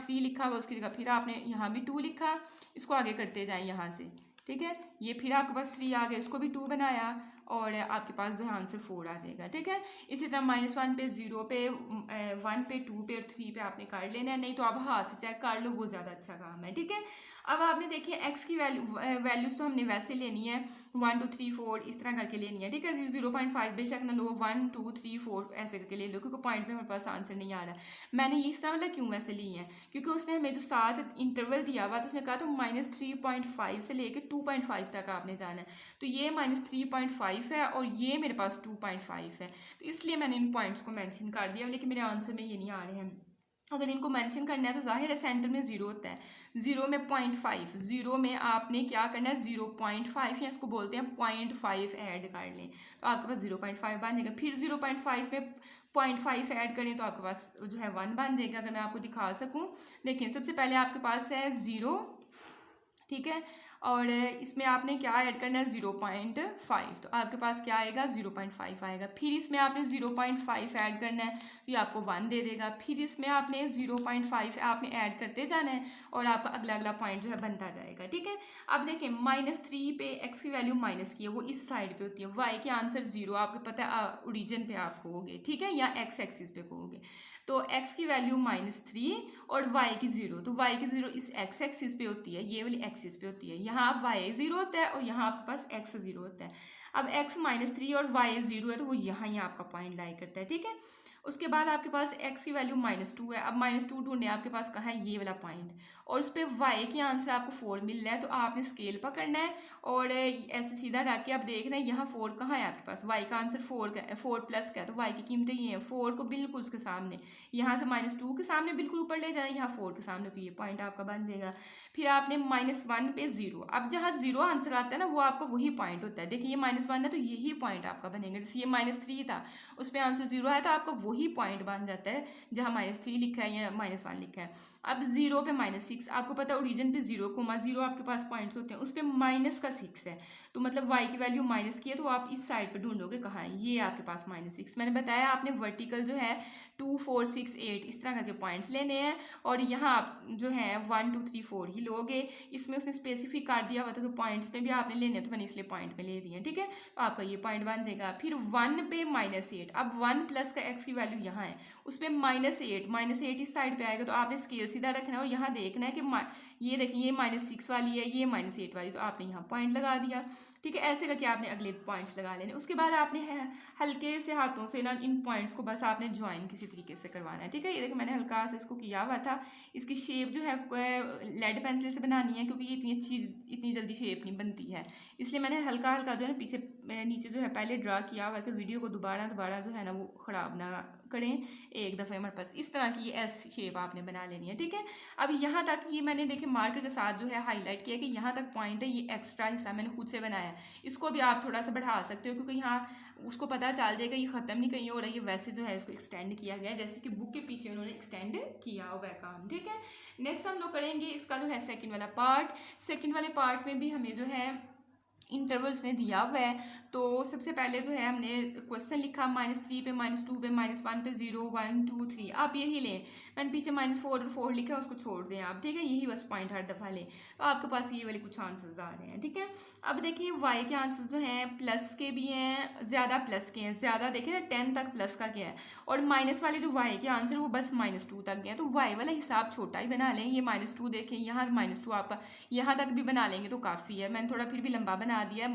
3 लिखा हुआ उसकी जगह फिर आपने यहाँ भी 2 लिखा, इसको आगे करते जाएँ यहाँ से। ठीक है, ये फिर आपके पास 3 आ गया, इसको भी 2 बनाया और आपके पास जो है आंसर 4 आ जाएगा। ठीक है, इसी तरह -1 पे 0 पे 1 पे 2 पे और 3 पे आपने कर लेना है, नहीं तो आप हाथ से चेक कर लो, वो ज़्यादा अच्छा काम है। ठीक है, अब आपने देखिए एक्स की वैल्यूज तो हमने वैसे लेनी है 1 2 3 4 इस तरह करके लेनी है। ठीक है, 0.5 बेशक ना लो, 1 2 3 4 ऐसे करके ले लो, क्योंकि पॉइंट में हमारे पास आंसर नहीं आ रहा है। मैंने इस तरह वाला क्यों वैसे ली है, क्योंकि उसने हमें जो 7 इंटरवल दिया हुआ, तो उसने कहा तो -3.5 से लेकर 2.5 तक आपने जाना है, तो ये -3.5 है और ये मेरे पास 2.5 है, तो इसलिए मैंने इन पॉइंट्स को मेंशन कर दिया, लेकिन मेरे आंसर में ये नहीं आ रहे हैं। अगर इनको मेंशन करना है तो जाहिर है सेंटर में 0 होता है, 0 में 0.5, 0 में आपने क्या करना है 0.5 या इसको बोलते हैं 0.5 ऐड कर लें, तो आपके पास 0.5 बन जाएगा। फिर 0.5 में 0.5 ऐड करें तो आपके पास जो है 1 बन जाएगा। अगर मैं आपको दिखा सकूं, देखिए सबसे पहले आपके पास है 0, ठीक है, और इसमें आपने क्या ऐड करना है 0.5, तो आपके पास क्या आएगा 0.5 आएगा। फिर इसमें आपने 0.5 ऐड करना है तो ये आपको 1 दे देगा। फिर इसमें आपने 0.5 आपने ऐड करते जाना है और आपका अगला अगला पॉइंट जो है बनता जाएगा। ठीक है, अब देखें -3 पे एक्स की वैल्यू माइनस की है, वो इस साइड पे होती है, वाई के आंसर 0 आपको पता है ओरिजिन पे आप कहोगे। ठीक है, या एक्स एक्सिस पे कहोगे, तो x की वैल्यू -3 और y की 0, तो y की 0 इस x एक्सिस पे होती है, ये वाली एक्सिस पे होती है, यहाँ y 0 होता है और यहाँ आपके पास x 0 होता है। अब x -3 और y 0 है तो वो यहाँ ही आपका पॉइंट लाई करता है। ठीक है, उसके बाद आपके पास x की वैल्यू -2 है। अब -2 ढूंढे, आपके पास कहाँ है ये वाला पॉइंट, और उस पर y के आंसर आपको 4 मिल रहा है, तो आपने स्केल पकड़ना है और ऐसे सीधा रख के आप देख रहे हैं यहाँ 4 कहाँ है आपके पास, y का आंसर 4 का, 4 प्लस का है, तो y की कीमतें ये हैं, 4 को बिल्कुल उसके सामने, यहाँ से -2 के सामने बिल्कुल ऊपर ले जाना है, यहाँ 4 के सामने, तो ये पॉइंट आपका बन जाएगा। फिर आपने -1 पे 0, अब जहाँ 0 आंसर आता है ना वो आपका वही पॉइंट होता है। देखिए ये -1 है तो यही पॉइंट आपका बनेगा, जैसे ये -3 था उस पर आंसर 0 है तो आपका वही पॉइंट बन जाता है जहाँ -3 लिखा है या -1 लिखा है। अब 0 पे -6, आपको पता है ओरिजिन पे 0,0 आपके पास पॉइंट्स होते हैं, उस पर -6 है, तो मतलब y की वैल्यू माइनस की है, तो आप इस साइड पे ढूंढोगे कहाँ है, ये आपके पास -6। मैंने बताया आपने वर्टिकल जो है 2 4 6 8 इस तरह करके पॉइंट्स लेने हैं, और यहाँ आप जो है 1 2 3 4 ही लोगे। इसमें उसने स्पेसिफिक कर दिया हुआ था कि पॉइंट्स पे भी आपने लेने हैं, तो मैंने इसलिए पॉइंट पे ले दिए, ठीक है। तो आपका ये पॉइंट बन जाएगा। फिर 1 पे -8, अब 1 प्लस का x की वैल्यू यहाँ है, उस पर -8 इस साइड पे आएगा, तो आपने स्केल सीधा रखना है और यहाँ देखना है कि ये देखिए ये -6 वाली है, ये -8 वाली, तो आपने यहाँ पॉइंट लगा दिया, ठीक है। ऐसे करके आपने अगले पॉइंट्स लगा लेने। उसके बाद आपने हल्के से हाथों से ना इन पॉइंट्स को बस आपने ज्वाइन किसी तरीके से करवाना है, ठीक है। ये देखो मैंने हल्का से इसको किया हुआ था। इसकी शेप जो है लेड पेंसिल से बनानी है, क्योंकि ये इतनी जल्दी शेप नहीं बनती है, इसलिए मैंने हल्का हल्का जो है पीछे नीचे जो है पहले ड्रा किया हुआ है कि वीडियो को दोबारा जो है ना वो ख़राब ना करें, एक दफ़े हमारे पास इस तरह की एस शेप आपने बना लेनी है, ठीक है। अब यहाँ तक ये मैंने देखे मार्कर के साथ जो है हाईलाइट किया कि यहाँ तक पॉइंट है, ये एक्स्ट्रा हिस्सा मैंने खुद से बनाया है, इसको भी आप थोड़ा सा बढ़ा सकते हो, क्योंकि यहाँ उसको पता चल जाएगा ये ख़त्म नहीं कहीं हो रहा है, ये वैसे जो है इसको एक्सटेंड किया गया है, जैसे कि बुक के पीछे उन्होंने एक्सटेंड किया हुआ है काम, ठीक है। नेक्स्ट हम लोग करेंगे इसका जो है सेकंड वाला पार्ट। सेकंड वाले पार्ट में भी हमें जो है इंटरवल्स ने दिया हुआ है, तो सबसे पहले जो है हमने क्वेश्चन लिखा -3 पे -2 पे -1 पे 0 1 2 3, आप यही लें। मैंने पीछे -4 और 4 लिखा है, उसको छोड़ दें आप, ठीक है। यही बस पॉइंट हर दफ़ा लें, तो आपके पास ये वाले कुछ आंसर्स आ रहे हैं, ठीक है। अब देखिए वाई के आंसर्स जो हैं प्लस के भी हैं, ज़्यादा प्लस के हैं, ज़्यादा देखिए ना 10 तक प्लस का क्या है, और माइनस वाले जो वाई के आंसर वो बस -2 तक गए हैं, तो वाई वाला हिसाब छोटा ही बना लें। ये -2 देखें, यहाँ -2 आपका यहाँ तक भी बना लेंगे तो काफ़ी है। मैंने थोड़ा फिर भी लंबा बना दिया।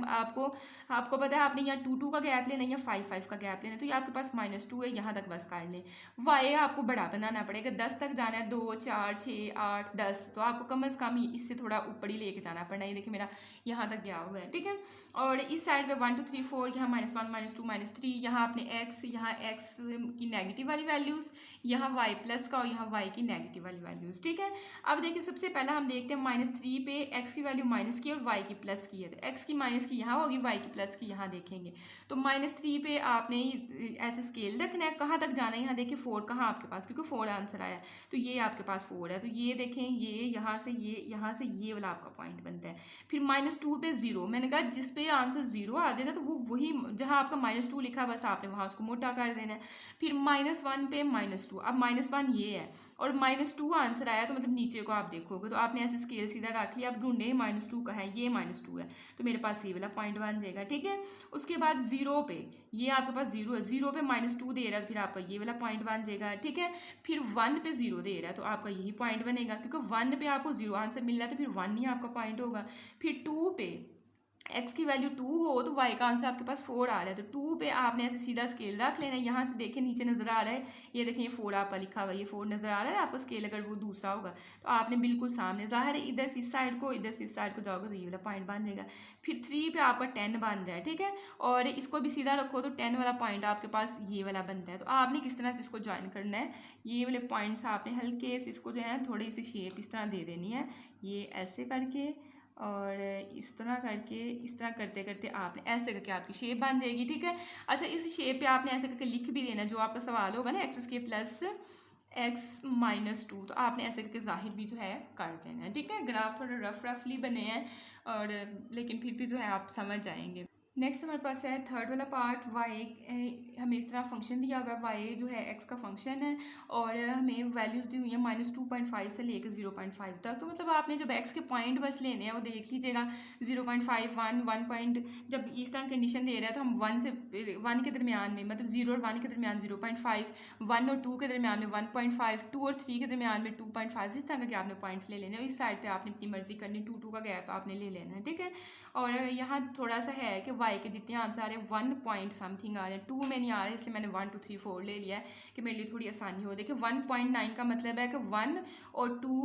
आपको पता है आपने यहाँ 2 2 का गैप लेना है या 5 5 का गैप लेना है, तो ये आपके पास -2 है, यहाँ तक बस कर लें। वाई आपको बड़ा बनाना पड़ेगा, 10 तक जाना है, 2 4 6 8 10, तो आपको कम से कम इससे थोड़ा ऊपर ही लेके जाना पड़ना है। ये देखिए मेरा यहाँ तक गया हुआ है, ठीक है। और इस साइड पे 1 2 3 4, यहाँ -1 -2 -3, यहाँ आपने यहाँ x की नेगेटिव वाली वैल्यूज़, यहाँ y प्लस का और यहाँ y की नेगेटिव वाली वैल्यूज़, ठीक है। अब देखिए सबसे पहला हम देखते हैं -3 पे x की वैल्यू माइनस की और y की प्लस की है, तो x की माइनस की यहाँ होगी, y की प्लस की यहाँ देखेंगे। तो -3 पे आपने ऐसे स्केल रखना है, कहाँ तक जाना है, यहाँ देखिए 4 कहाँ आपके पास, क्योंकि 4 आंसर आया, तो ये आपके पास 4 है, तो ये देखें ये यहाँ से ये वाला आपका पॉइंट बनता है। फिर -2 पे 0, मैंने कहा जिस पे आंसर 0 आ जाए ना, तो वो वही जहाँ आपका -2 लिखा बस आपने वहाँ उसको मोटा कर देना है। फिर -1 पे -2, अब -1 ये है और -2 आंसर आया, तो मतलब नीचे को आप देखोगे तो आपने ऐसे स्केल सीधा रख लिया, आप ढूंढे -2 का है, ये -2 है, तो मेरे पास ये वाला पॉइंट बन जाएगा, ठीक है। उसके बाद 0 पे ये आपके पास 0 है, 0 पे -2 दे रहा है, तो फिर आपका ये वाला पॉइंट बन जाएगा, ठीक है। फिर 1 पे 0 दे रहा है, तो आपका यही पॉइंट बनेगा, क्योंकि 1 पे आपको 0 आंसर मिल रहा है, तो फिर 1 ही आपका पॉइंट होगा। फिर 2 पे x की वैल्यू 2 हो तो y का आंसर आपके पास 4 आ रहा है, तो 2 पे आपने ऐसे सीधा स्केल रख लेना है। यहाँ से देखें नीचे नजर आ रहा है, ये देखें ये 4 आपका लिखा हुआ है, ये 4 नजर आ रहा है आपको स्केल, अगर वो दूसरा होगा तो आपने बिल्कुल सामने, जाहिर है इधर से इस साइड को, इधर से इस साइड को जाओगे तो ये वाला पॉइंट बन जाएगा। फिर 3 पे आपका 10 बन रहा है, ठीक है, और इसको भी सीधा रखो तो 10 वाला पॉइंट आपके पास ये वाला बनता है। तो आपने किस तरह से इसको ज्वाइन करना है, ये वाले पॉइंट्स आपने हल्के से इसको जो है थोड़ी सी शेप इस तरह दे देनी है, ये ऐसे करके और इस तरह करके, इस तरह करते करते आपने ऐसे करके आपकी शेप बन जाएगी, ठीक है। अच्छा इस शेप पे आपने ऐसे करके लिख भी देना, जो आपका सवाल होगा ना x² प्लस x-2, तो आपने ऐसे करके जाहिर भी जो है कर देना है, ठीक है। ग्राफ थोड़ा रफली बने हैं और लेकिन फिर भी जो है आप समझ जाएंगे। नेक्स्ट हमारे पास है थर्ड वाला पार्ट, y हमें इस तरह फंक्शन दिया हुआ है, y जो है x का फंक्शन है और हमें वैल्यूज़ दी हुई है -2.5 से लेकर 0.5 तक। तो मतलब आपने जब x के पॉइंट बस लेने हैं वो देख लीजिएगा 0.5 1 पॉइंट, जब इस तरह कंडीशन दे रहा है तो हम 1 के दरमियान में, मतलब 0 और 1 के दरमियान 0.5, 1 और 2 के दरमियान में 1.5, 2 और 3 के दरमियान में 2.5, इस तरह के आपने पॉइंट्स ले लेने हैं। इस साइड पर आपने अपनी मर्जी करनी, 2 2 का गैप आपने ले लेना है, ठीक है। और यहाँ थोड़ा सा है कि y के जितने आंसर आ रहे हैं 1 पॉइंट समथिंग आ रहे हैं, 2 में नहीं आ रहे, इसलिए मैंने 1 2 3 4 ले लिया है कि मेरे लिए थोड़ी आसानी हो। देखिए 1.9 का मतलब है कि 1 और 2,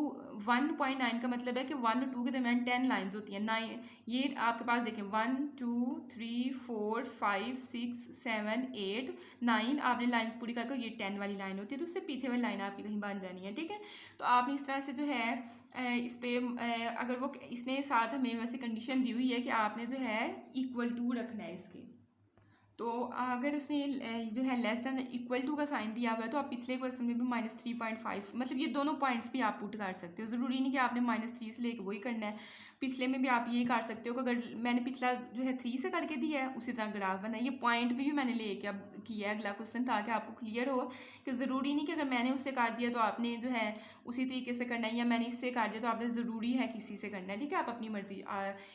1.9 का मतलब है कि 1 और 2 के दरमियान 10 लाइन्स होती हैं। 9 ये आपके पास देखें 1 2 3 4 5 6 7 8 9 आपने लाइन्स पूरी करके, ये 10 वाली लाइन होती है, तो उससे पीछे वाली लाइन आपकी कहीं बन जानी है, ठीक है। तो आपने इस तरह से जो है इस पर अगर वो इसने साथ हमें वैसे कंडीशन दी हुई है कि आपने जो है इक्वल टू रखना है इसके, तो अगर उसने जो है लेस दैन इक्वल टू का साइन दिया हुआ है तो आप पिछले क्वेश्चन में भी -3.5 मतलब ये दोनों पॉइंट्स भी आप पुट कर सकते हो। ज़रूरी नहीं कि आपने -3 से लेकर वही करना है, पिछले में भी आप यही कर सकते हो कि अगर मैंने पिछला जो है 3 से करके दिया है उसी तरह ग्राफ बनाया। ये पॉइंट भी मैंने लेके अब किया है अगला क्वेश्चन, ताकि आपको क्लियर हो कि ज़रूरी नहीं कि अगर मैंने उससे काट दिया तो आपने जो है उसी तरीके से करना है, या मैंने इससे काट दिया तो आपने ज़रूरी है किसी से करना है। ठीक है, आप अपनी मर्जी,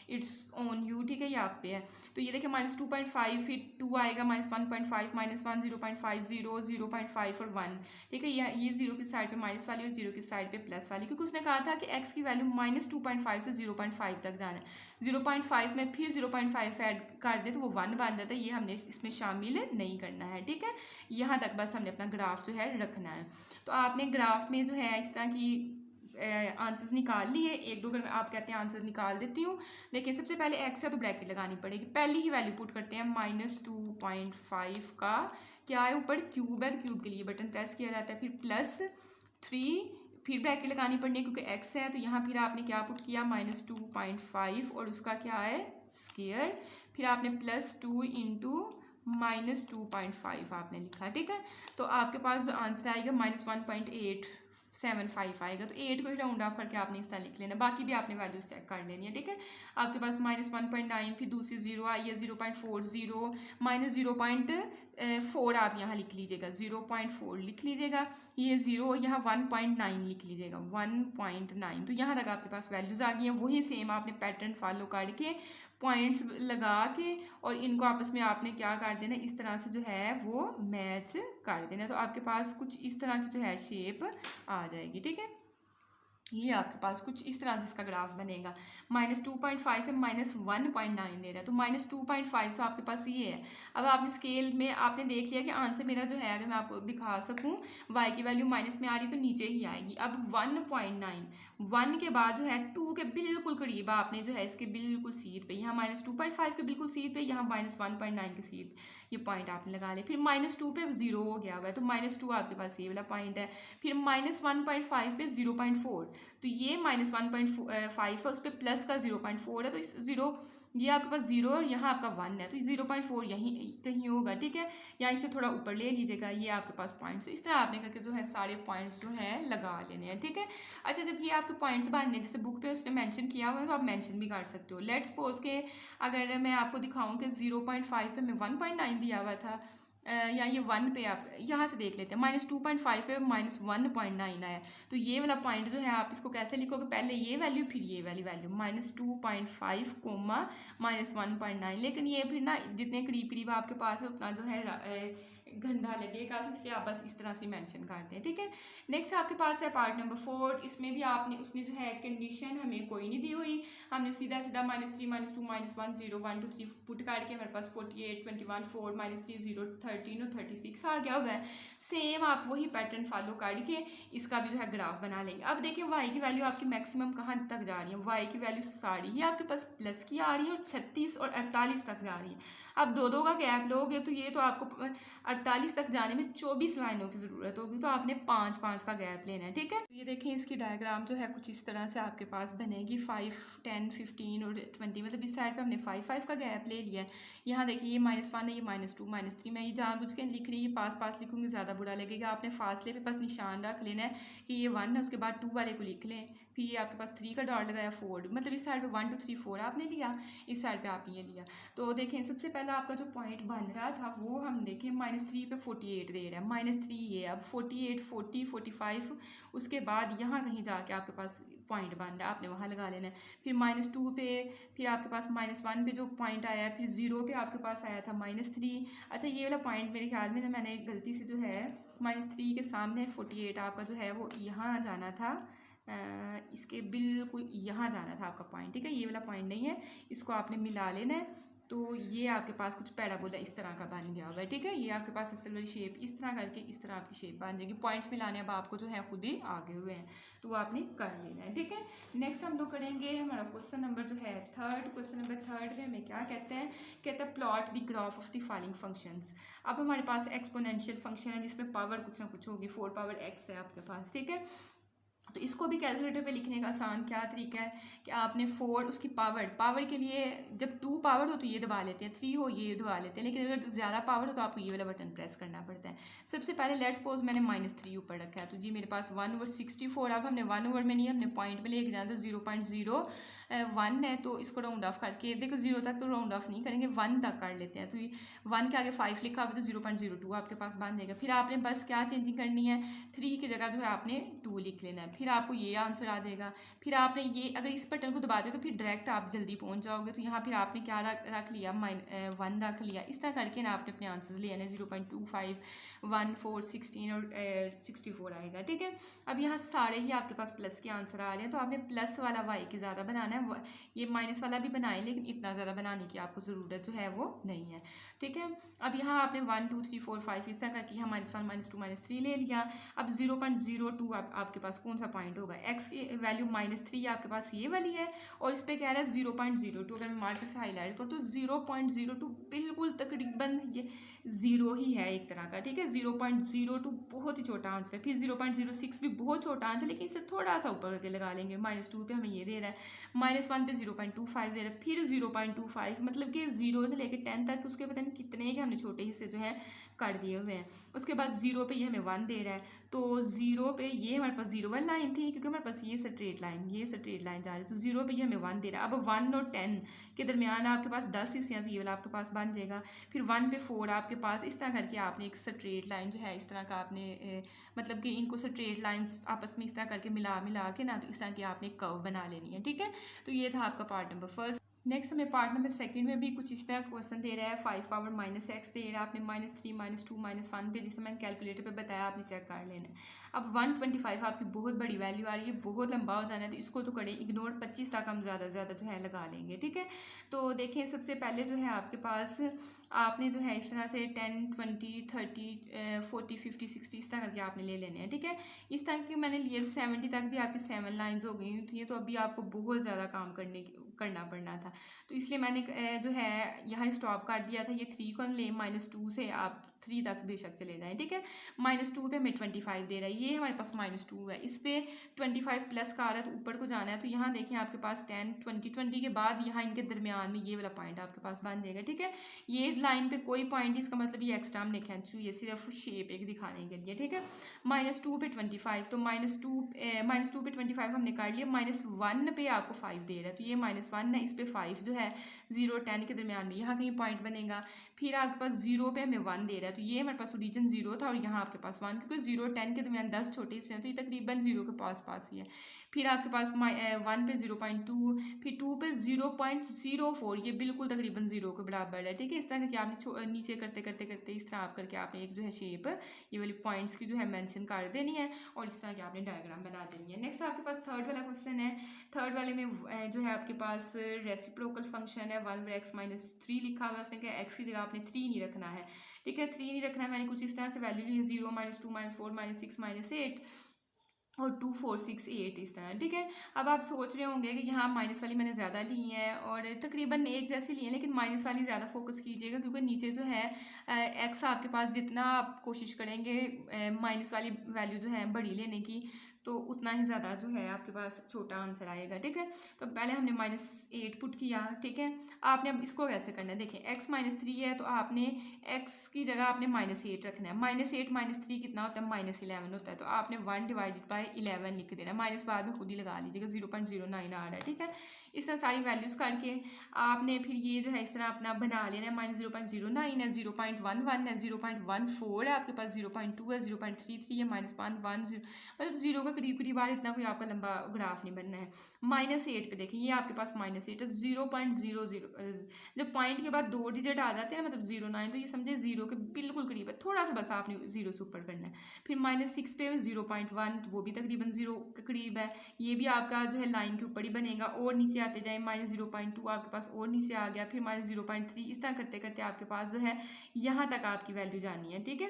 इट्स ऑन यू। ठीक है, ये आप पे है। तो ये देखिए -2.5 फिर 2 आएगा, -1.5 -1 0.5 0 0.5 और 1। ठीक है, ये 0 की साइड पे माइनस वाली और 0 की साइड पे प्लस वाली, क्योंकि उसने कहा था कि x की वैल्यू -2.5 से 0.5 तक जाना है। 0.5 में फिर 0.5 ऐड कर दे तो वो 1 बन जाता है, ये हमने इसमें शामिल नहीं करना है। ठीक है, यहाँ तक बस हमने अपना ग्राफ जो है रखना है। तो आपने ग्राफ में जो है इस तरह की आंसर्स निकाल लिए। एक दो अगर आप कहते हैं आंसर निकाल देती हूँ। देखिए सबसे पहले x है तो ब्रैकेट लगानी पड़ेगी, पहली ही वैल्यू पुट करते हैं। -2.5 का क्या है ऊपर क्यूब है, तो क्यूब के लिए बटन प्रेस किया जाता है, फिर +3 फिर ब्रैकेट लगानी पड़नी है क्योंकि x है, तो यहाँ फिर आपने क्या पुट किया -2.5 और उसका क्या है स्क्वायर, फिर आपने +2 इंटू -2.5 आपने लिखा। ठीक है, तो आपके पास जो आंसर आएगा -1.875 आएगा। तो 8 को ही राउंड ऑफ करके आपने इस तरह लिख लेना, बाकी भी आपने वैल्यूज चेक कर लेनी है। ठीक है, आपके पास -1.9 फिर दूसरी 0 आई है 0.40 -0.4 आप यहाँ लिख लीजिएगा, 0.4 लिख लीजिएगा, ये 0 यहाँ 1.9 लिख लीजिएगा, 1.9। तो यहाँ तक आपके पास वैल्यूज आ गई हैं। वही सेम आपने पैटर्न फॉलो करके पॉइंट्स लगा के और इनको आपस में आपने क्या कर देना, इस तरह से जो है वो मैच कर देना। तो आपके पास कुछ इस तरह की जो है शेप आ जाएगी। ठीक है, ये आपके पास कुछ इस तरह से इसका ग्राफ बनेगा। -2.5 है, -1.9 दे रहा है, तो -2.5 तो आपके पास ये है। अब आपने स्केल में आपने देख लिया कि आंसर मेरा जो है, अगर मैं आपको दिखा सकूं, y की वैल्यू माइनस में आ रही तो नीचे ही आएगी। अब 1.9 1 के बाद जो है 2 के बिल्कुल करीब आपने जो है इसके बिल्कुल सीध पे, यहाँ -2.5 के बिल्कुल सीध पे, यहाँ -1.9 के सीध, ये पॉइंट आपने लगा लिया। फिर -2 पे 0 हो गया हुआ है, तो -2 आपके पास ये वाला पॉइंट है। फिर -1.5 पे 0.4, तो ये -1.5 है, उस पर प्लस का 0.4 है, तो इस 0 ये आपके पास 0 और यहाँ आपका 1 है, तो 0.4 यहीं कहीं होगा। ठीक है, या इसे थोड़ा ऊपर ले लीजिएगा, ये आपके पास पॉइंट्स। इस तरह आपने करके जो है सारे पॉइंट्स जो है लगा लेने हैं। ठीक है, अच्छा जब ये आपके पॉइंट्स बनने जैसे बुक पे उसने मेंशन किया हुआ है तो आप मेंशन भी कर सकते हो। लेट्स सपोज के अगर मैं आपको दिखाऊं कि 0.5 पे मैं 1.9 दिया हुआ था, या ये 1 पे आप यहाँ से देख लेते हैं, -2.5 पे -1.9 आया, तो ये वाला पॉइंट जो है आप इसको कैसे लिखोगे, पहले ये वैल्यू फिर ये वाली वैल्यू, -2.5 -1.9। लेकिन ये फिर ना जितने करीब करीब आपके पास है उतना जो है गंदा लगेगा, तो इसलिए आप बस इस तरह से मेंशन करते हैं। ठीक है, नेक्स्ट आपके पास है पार्ट नंबर 4। इसमें भी आपने उसने जो है कंडीशन हमें कोई नहीं दी हुई, हमने सीधा सीधा -3 -2 -1 0 1 2 3 पुट करके हमारे पास 48 21 4 -3 0 13 और 36 आ गया हुआ है। सेम आप वही पैटर्न फॉलो करके इसका भी जो है ग्राफ बना लेंगे। अब देखिए y की वैल्यू आपकी मैक्सिमम कहाँ तक जा रही है, y की वैल्यू सारी ही आपके पास प्लस की आ रही है और 36 और 48 तक जा रही है। अब दो दो का गैप लोगे तो ये तो आपको 48 तक जाने में 24 लाइनों की ज़रूरत होगी, तो आपने 5 का गैप लेना है। ठीक है, ये देखें इसकी डायग्राम जो है कुछ इस तरह से आपके पास बनेगी। 5 10 15 और 20, मतलब इस साइड पे हमने 5 का गैप ले लिया है। यहाँ देखिए ये -1 है, ये -2 -3, मैं ये जानबूझ के लिख रही, पास लिखूंगी ज़्यादा बुरा लगेगा। आपने फासले पे बस निशान रख लेना है कि ये 1 है, उसके बाद 2 वाले को लिख लें, फिर ये आपके पास 3 का डॉट लगाया, 4, मतलब इस साइड पे 1 2 3 4 आपने लिया, इस साइड पे आपने ये लिया। तो देखें सबसे पहला आपका जो पॉइंट बन रहा था वो हम देखें -3 पे 48 दे रहा है, -3 ये, अब 48 40 45, उसके बाद यहाँ कहीं जाके आपके पास पॉइंट बन रहा है, आपने वहाँ लगा लेना है। फिर -2 पे, फिर आपके पास -1 पे जो पॉइंट आया, फिर 0 पे आपके पास आया था -3। अच्छा ये वाला पॉइंट मेरे ख्याल में ना मैंने गलती से जो है -3 के सामने 48 आपका जो है वो यहाँ जाना था, इसके बिल्कुल यहाँ जाना था आपका पॉइंट। ठीक है, ये वाला पॉइंट नहीं है, इसको आपने मिला लेना है। तो ये आपके पास कुछ पैराबोला इस तरह का बन गया होगा। ठीक है, ये आपके पास असल वाली शेप इस तरह करके इस तरह आपकी शेप बन जाएगी। पॉइंट्स मिलाने अब आपको जो है खुद ही आगे हुए हैं, तो वो आपने कर लेना है। ठीक है, नेक्स्ट हम लोग करेंगे हमारा क्वेश्चन नंबर जो है थर्ड। क्वेश्चन नंबर थर्ड में हमें क्या कहते हैं plot the graph of the following functions. अब हमारे पास एक्सपोनेंशियल फंक्शन है जिसमें पावर कुछ ना कुछ होगी, 4 पावर x है आपके पास। ठीक है, तो इसको भी कैलकुलेटर पे लिखने का आसान क्या तरीका है कि आपने 4 उसकी पावर के लिए जब 2 पावर हो तो ये दबा लेते हैं, 3 हो ये दबा लेते हैं, लेकिन अगर ज़्यादा पावर हो तो आपको ये वाला बटन प्रेस करना पड़ता है। सबसे पहले लेट्स सपोज मैंने -3 ऊपर रखा है, तो जी मेरे पास 1/64। अब हमने 1 ओवर में नहीं, हमने पॉइंट में लेके जाना, तो 0.01 है, तो इसको राउंड ऑफ करके देखो 0 तक तो राउंड ऑफ नहीं करेंगे, 1 तक कर लेते हैं। तो ये 1 के आगे 5 लिखा हुआ तो 0.02 आपके पास बन जाएगा। फिर आपने बस क्या चेंजिंग करनी है, 3 की जगह जो है आपने 2 लिख लेना है, फिर आपको ये आंसर आ जाएगा। फिर आपने ये अगर इस बटन को दबा दे तो फिर डायरेक्ट आप जल्दी पहुंच जाओगे। तो यहाँ फिर आपने क्या रख लिया, 1 रख लिया। इस तरह करके ना आपने अपने आंसर्स ले आने, 0.25, 1, 4, 16 और 64 आएगा, ठीक है। अब यहाँ सारे ही आपके पास प्लस के आंसर आ रहे हैं, तो आपने प्लस वाला वाई के ज़्यादा बनाना है, ये माइनस वाला भी बनाए लेकिन इतना ज़्यादा बनाने की आपको ज़रूरत जो है वो नहीं है, ठीक है। अब यहाँ आपने 1, 2, 3, 4, 5 इस तरह करके यहाँ -1, -2, -3 ले लिया। अब 0.02 आपके पास कौन सा पॉइंट होगा, एक्स की वैल्यू -3 आपके पास ये वाली है, और इस पर कह रहा है 0.02। अगर मैं मार्कर से हाईलाइट करूँ तो 0.02 बिल्कुल तकरीबन ये 0 ही है एक तरह का, ठीक है। 0.02 बहुत ही छोटा आंसर है। फिर 0.06 भी बहुत छोटा आंसर, लेकिन इसे थोड़ा सा ऊपर करके लगा लेंगे। -2 पे हमें ये दे रहा है, -1 पे 0.25 दे रहा है, फिर 0.25, मतलब कि 0 से लेकर 10 तक उसके पता नहीं कितने के हमने छोटे हिस्से जो है कर दिए हुए हैं। उसके बाद 0 पे ये हमें 1 दे रहा है, तो 0 पे ये हमारे पास 0 1 लाइन थी, क्योंकि हमारे पास ये स्ट्रेट लाइन जा रही है, तो 0 पे ये हमें 1 दे रहा है। अब 1 और 10 के दरमियान आपके पास 10 हिस्से हैं, तो ये वाला आपके पास बन जाएगा। फिर 1 पे 4 आपके पास, इस तरह करके आपने एक स्ट्रेट लाइन जो है इस तरह का आपने मतलब कि इनको स्ट्रेट लाइंस आपस में इस तरह करके मिला के ना, तो इस तरह की आपने कर्व बना लेनी है, ठीक है। तो ये था आपका पार्ट नंबर फर्स्ट। नेक्स्ट हमें पार्ट नंबर सेकंड में भी कुछ इस तरह क्वेश्चन दे रहा है, 5 पावर -x दे रहा है, आपने -3, -2, -1 पे, जिसे मैंने कैलकुलेटर पे बताया, आपने चेक कर लेना है। अब 125 आपकी बहुत बड़ी वैल्यू आ रही है, बहुत लंबा हो जाना है, तो इसको तो करें इग्नोर, 25 तक हम ज़्यादा से ज़्यादा जो है लगा लेंगे, ठीक है। तो देखें सबसे पहले जो है आपके पास आपने जो है इस तरह से 10, 20, 30, 40, 50, 60 इस तरह करके आपने ले लेने हैं, ठीक है। इस तरह के मैंने लिए 70 तक भी आपकी 7 लाइन्स हो गई थी, तो अभी आपको बहुत ज़्यादा काम करना पड़ना था, तो इसलिए मैंने जो है यहाँ स्टॉप कर दिया था। ये 3 को ले, -2 से आप 3 तक बेशक चले जाएँ, ठीक है। -2 पे हमें 25 दे रहा है, ये हमारे पास -2 है, इस पर 25 प्लस का आ रहा है, तो ऊपर को जाना है। तो यहाँ देखें आपके पास 10, 20 के बाद यहाँ इनके दरमियान में ये वाला पॉइंट आपके पास बन जाएगा, ठीक है। ये लाइन पे कोई पॉइंट, इसका मतलब ये एक्स्ट्रा हमने खींची हुई है, सिर्फ शेप एक दिखाने के लिए, ठीक है। -2 पे 25, तो -2 पे 25 हमने कर लिया। -1 पे आपको 5 दे रहा है, तो ये -1 है, इस पे 5 जो है 0 10 के दरमियान में यहाँ कहीं पॉइंट बनेगा। फिर आपके पास 0 पे हमें 1 दे रहा है, तो ये हमारे पास ओरिजिन 0 था, और यहाँ आपके पास 1, क्योंकि 0 10 के दरमियान 10 छोटे हिस्से हैं, तो ये तकरीबन 0 के पास ही है। फिर आपके पास 1 पे 0.2, फिर 2 पे 0.04, ये बिल्कुल तकरीबन 0 के बराबर है, ठीक है। इस तरह कि आपने नीचे करते करते इस तरह आप करके आपने एक जो है शेप ये वाली पॉइंट्स की जो है मेंशन कर देनी है, और इस तरह की आपने डायग्राम बना देनी है। नेक्स्ट आपके पास थर्ड वाला क्वेश्चन है। थर्ड वाले में जो है आपके पास रेसिप्रोकल फंक्शन है, 1/x -3 लिखा हुआ है, उसने कहा x की जगह आपने 3 नहीं रखना है, ठीक है। 3 नहीं रखना है, मैंने कुछ इस तरह से वैल्यू ली है, 0, -2, -4, -6, -8 और 2, 4, 6, 8 इस तरह, ठीक है। अब आप सोच रहे होंगे कि यहाँ माइनस वाली मैंने ज़्यादा ली है, और तकरीबन एक जैसी ली है, लेकिन माइनस वाली ज़्यादा फोकस कीजिएगा, क्योंकि नीचे जो है एक्स आपके पास जितना आप कोशिश करेंगे माइनस वाली वैल्यू जो है बड़ी लेने की, तो उतना ही ज़्यादा जो है आपके पास छोटा आंसर आएगा, ठीक है। तो पहले हमने -8 पुट किया, ठीक है। आपने अब इसको कैसे करना है, देखें x -3 है, तो आपने x की जगह आपने -8 रखना है। -8 -3 कितना होता है, -11 होता है, तो आपने 1/11 लिख देना, माइनस बाद में खुद ही लगा लीजिएगा, 0.09 आ रहा है, ठीक है। इस तरह सारी वैल्यूज़ करके आपने फिर ये जो है इस तरह अपना बना लेना है। -0.09 है, 0.11 है, 0.14 है, आपके पास 0.2 है, 0.33 है, -1 1 0, मतलब 0 का करीब करीब आ, इतना कोई आपका लंबा ग्राफ नहीं बनना है। -8 पे देखें, ये आपके पास -8 है, 0.00 जब पॉइंट के बाद 2 डिजिट आ जाते हैं ना, मतलब 0.9, तो ये समझे 0 के बिल्कुल करीब है, थोड़ा सा बस आपने 0 से ऊपर करना है। फिर -6 पे 0.1, तो वो भी तकरीबन 0 के करीब है, ये भी आपका जो है लाइन के ऊपर ही बनेगा, और नीचे आते जाए, -0.2 आपके पास और नीचे आ गया, फिर -0.3, इस तरह करते करते आपके पास जो है यहाँ तक आपकी वैल्यू जानी है, ठीक है।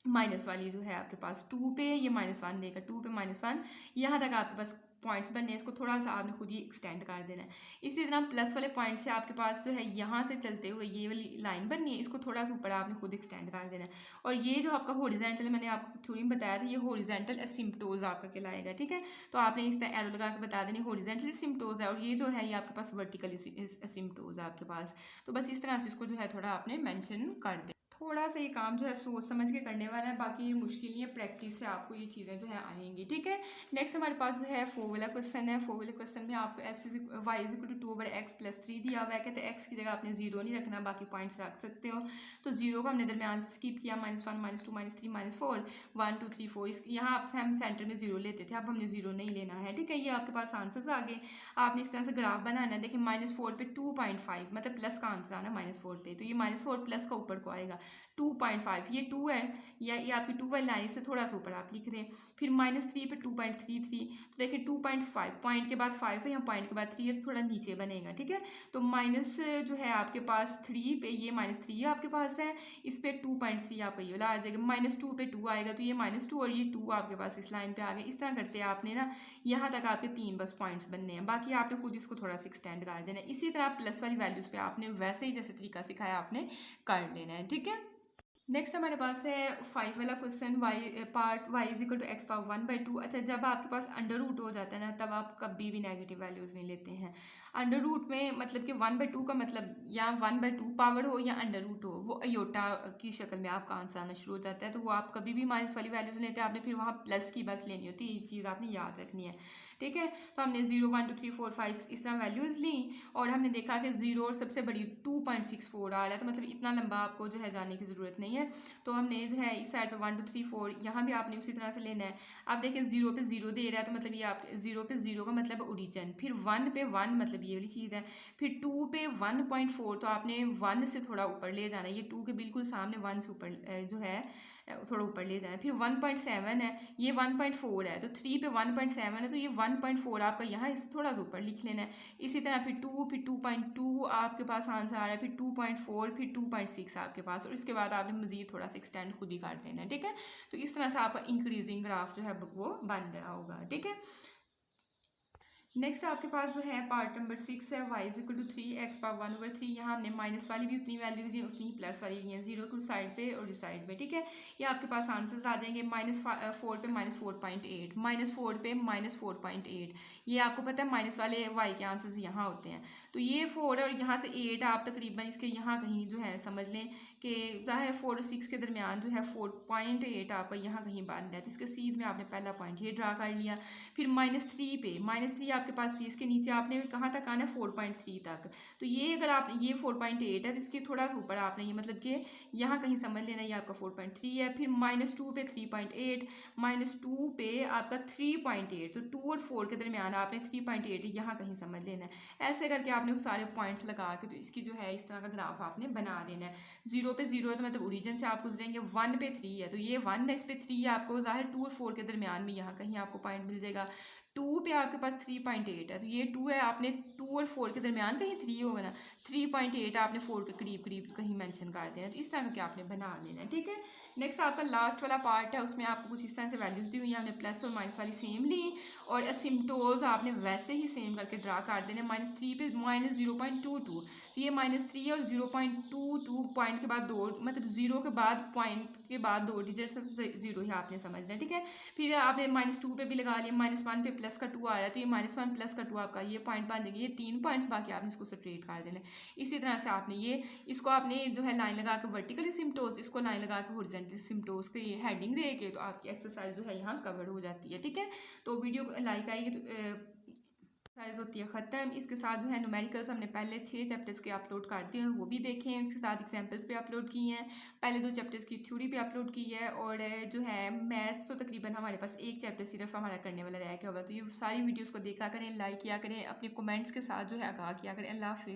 माइनस वाली जो है आपके पास 2 पे ये -1 देगा, 2 पे -1, यहाँ तक आपके पास पॉइंट्स बनने हैं इसको थोड़ा सा आपने खुद ही एक्सटेंड कर देना है। इसी तरह प्लस वाले पॉइंट से आपके पास जो है यहाँ से चलते हुए ये वाली लाइन बननी है, इसको थोड़ा सा ऊपर आपने खुद एक्सटेंड कर देना है। और ये जो आपका हॉरिजॉन्टल मैंने आपको थ्योरी में बताया था, ये हॉरिजॉन्टल एसिम्प्टोज आपका कहलाएगा, ठीक है। तो आपने इस तरह एरो लगा के बता देनी हॉरिजॉन्टल एसिम्प्टोज है, और ये जो है ये आपके पास वर्टिकल एसिम्प्टोज है आपके पास। तो बस इस तरह से इसको जो है थोड़ा आपने मेंशन कर दे। थोड़ा सा ये काम जो है सोच समझ के करने वाला है, बाकी ये मुश्किल नहीं है, प्रैक्टिस से आपको ये चीज़ें जो है आएंगी, ठीक है। नेक्स्ट हमारे पास जो है 4 वाला क्वेश्चन है। 4 वाले क्वेश्चन में आपको y is equal to 2 over x plus 3 दिया हुआ है। कहते हैं एक्स की जगह आपने 0 नहीं रखना, बाकी पॉइंट्स रख सकते हो। तो 0 को हमने दरमियान से स्किप किया, -1 -2 -3 -4 1 2 3 4, इस यहाँ आपसे हम सेंटर में 0 लेते थे, अब हमने 0 नहीं लेना है, ठीक है। ये आपके पास आंसर्स आ गए। आपने इस तरह से ग्राफ बनाना है। देखिए -4 पे 2.5 मतलब प्लस का आंसर आना -4 पे, तो ये -4 प्लस का ऊपर को आएगा 2.5, ये 2 है, या ये आपकी 2 वाली लाइन से थोड़ा सा ऊपर आप लिख दें। फिर -3 पे 2.33, तो देखिए 2.5 पॉइंट के बाद 5 है, यहाँ पॉइंट के बाद 3 है, तो थोड़ा नीचे बनेगा, ठीक है। तो माइनस जो है आपके पास 3 पे ये -3 आपके पास है, इस पे 2.3 आपका ये वाला आ जाएगा। -2 पे 2 आएगा, तो ये -2 और ये 2 आपके पास इस लाइन पे आ गए। इस तरह करते हैं आपने ना, यहाँ तक आपके 3 बस पॉइंट्स बनने हैं, बाकी आपने खुद इसको थोड़ा सा एक्सटेंड कर देना है। इसी तरह प्लस वाली वैल्यूज़ पे आपने वैसे ही जैसे तरीका सिखाया आपने कर लेना है, ठीक है। नेक्स्ट हमारे पास है 5 वाला question, part y is equal to x power 1/2। अच्छा, जब आपके पास अंडर रूट हो जाता है ना, तब आप कभी भी नेगेटिव वैल्यूज़ नहीं लेते हैं। अंडर रूट में मतलब कि 1/2 का मतलब या 1/2 पावर हो या अंडर रूट हो, वो अयोटा की शक्ल में आपका आंसर आना शुरू हो जाता है। तो वो आप कभी भी माइनस वाली वैल्यूज़ लेते हैं, आपने फिर वहाँ प्लस की बस लेनी होती है, ये चीज़ आपने याद रखनी है, ठीक है। तो हमने 0 1 2 3 4 5 इस तरह वैल्यूज़ ली, और हमने देखा कि 0 और सबसे बड़ी 2.64 आ रहा है, तो मतलब इतना लंबा आपको जो है जाने की ज़रूरत नहीं है। तो हमने जो है इस साइड पे 1 2 3 4 यहाँ भी आपने उसी तरह से लेना है। अब देखिए 0 पे 0 दे रहा है, तो मतलब ये आप 0 पे 0 का मतलब ओरिजिन, फिर 1 पे 1 मतलब ये वाली चीज़ है, फिर 2 पे 1.4, तो आपने 1 से थोड़ा ऊपर ले जाना है, ये 2 के बिल्कुल सामने 1 से ऊपर जो है थोड़ा ऊपर ले जाना है। फिर 1.7 है, ये 1.4 है, तो 3 पे 1.7 है, तो ये 1.4 आपका यहाँ इससे थोड़ा सा ऊपर लिख लेना है। इसी तरह फिर 2, फिर 2.2 आपके पास आंसर आ रहा है, फिर 2.4, फिर 2.6 आपके पास, और इसके बाद आपने मजीद थोड़ा सा एक्सटेंड खुद ही कर देना है, ठीक है। तो इस तरह से आपका इंक्रीजिंग ग्राफ जो है वो बन रहा होगा, ठीक है। नेक्स्ट आपके पास जो है पार्ट नंबर 6 है, y is equal to 3 x power 1/3। यहाँ हमने माइनस वाली भी उतनी वैल्यूज ली, उतनी ही प्लस वाली ली है, 0 की साइड पे और इस साइड पे, ठीक है। ये आपके पास आंसर्स आ जाएंगे। -4 पे -4.8, -4 पे -4.8, ये आपको पता है माइनस वाले y के आंसर्स यहाँ होते हैं। तो ये 4 है और यहाँ से 8 आप तकरीबन इसके यहाँ कहीं जो है समझ लें कि ज़ाहिर है 4 और 6 के दरमियान जो है 4.8 आपका यहाँ कहीं बन रहा है, तो इसके सीध में आपने पहला पॉइंट ये ड्रा कर लिया। फिर -3 पे -3 आपके पास इसके नीचे आपने कहाँ तक आना है 4.3 तक, तो ये अगर आप ये 4.8 है, तो इसके थोड़ा सा ऊपर आपने ये मतलब कि यहाँ कहीं समझ लेना ये आपका 4.3 है। फिर -2 पे 3.8, -2 पे आपका 3.8, तो 2 और 4 के दरमियान आपने 3.8 यहाँ कहीं समझ लेना है। ऐसे करके आपने उस सारे पॉइंट्स लगा के तो इसकी जो है इस तरह का ग्राफ आपने बना देना है। 0 पे 0 है, तो मतलब ओरिजिन से आप गुजरेंगे। 1 पे 3 है, तो ये 1 है, इस पे 3 है, आपको ज़ाहिर 2 और 4 के दरमियान में यहाँ कहीं आपको पॉइंट मिल जाएगा। 2 पे आपके पास 3.8 है, तो ये 2 है, आपने 2 और 4 के दरमियान कहीं 3 होगा ना, 3.8 आपने 4 के करीब करीब कहीं मेंशन कर देना, तो इस तरह का आपने बना लेना है, ठीक है। नेक्स्ट आपका लास्ट वाला पार्ट है, उसमें आपको कुछ इस तरह से वैल्यूज़ दी हुई हैं, हमने प्लस और माइनस वाली सेम ली, और एसिम्प्टोज आपने वैसे ही सेम करके ड्रा कर देने। -3 पे -0.22, तो ये -3 और 0.22 पॉइंट के बाद 2 मतलब 0 के बाद पॉइंट के बाद 2 डिजिट से 0 ही आपने समझना है, ठीक है। फिर आपने -2 पे भी लगा लिया, -1 पे प्लस का 2 आ रहा है, तो ये -1 प्लस का 2 आपका ये पॉइंट बन देंगे, ये 3 पॉइंट्स, बाकी आपने इसको स्ट्रेट कर देना। इसी तरह से आपने ये इसको आपने जो है लाइन लगा के वर्टिकली सिम्प्टोज, इसको लाइन लगा के हॉरिजॉन्टल सिम्प्टोज की हेडिंग दे के, तो आपकी एक्सरसाइज जो है यहाँ कवर हो जाती है, ठीक है। तो वीडियो लाइक आएगी तो एक्सरसाइज होती है ख़त्म। इसके साथ जो है न्यूमेरिकल्स हमने पहले 6 चैप्टर्स के अपलोड कर दिए हैं, वो भी देखें। इसके साथ एग्जांपल्स पे अपलोड किए हैं, पहले 2 चैप्टर्स की थ्योरी पे अपलोड की है, और जो है मैथ्स तो तकरीबन हमारे पास एक चैप्टर सिर्फ हमारा करने वाला रह गया होगा। तो ये सारी वीडियोज़ को देखा करें, लाइक किया करें, अपने कमेंट्स के साथ जो है आगाह किया करें। अल्लाह हाफ़िज़।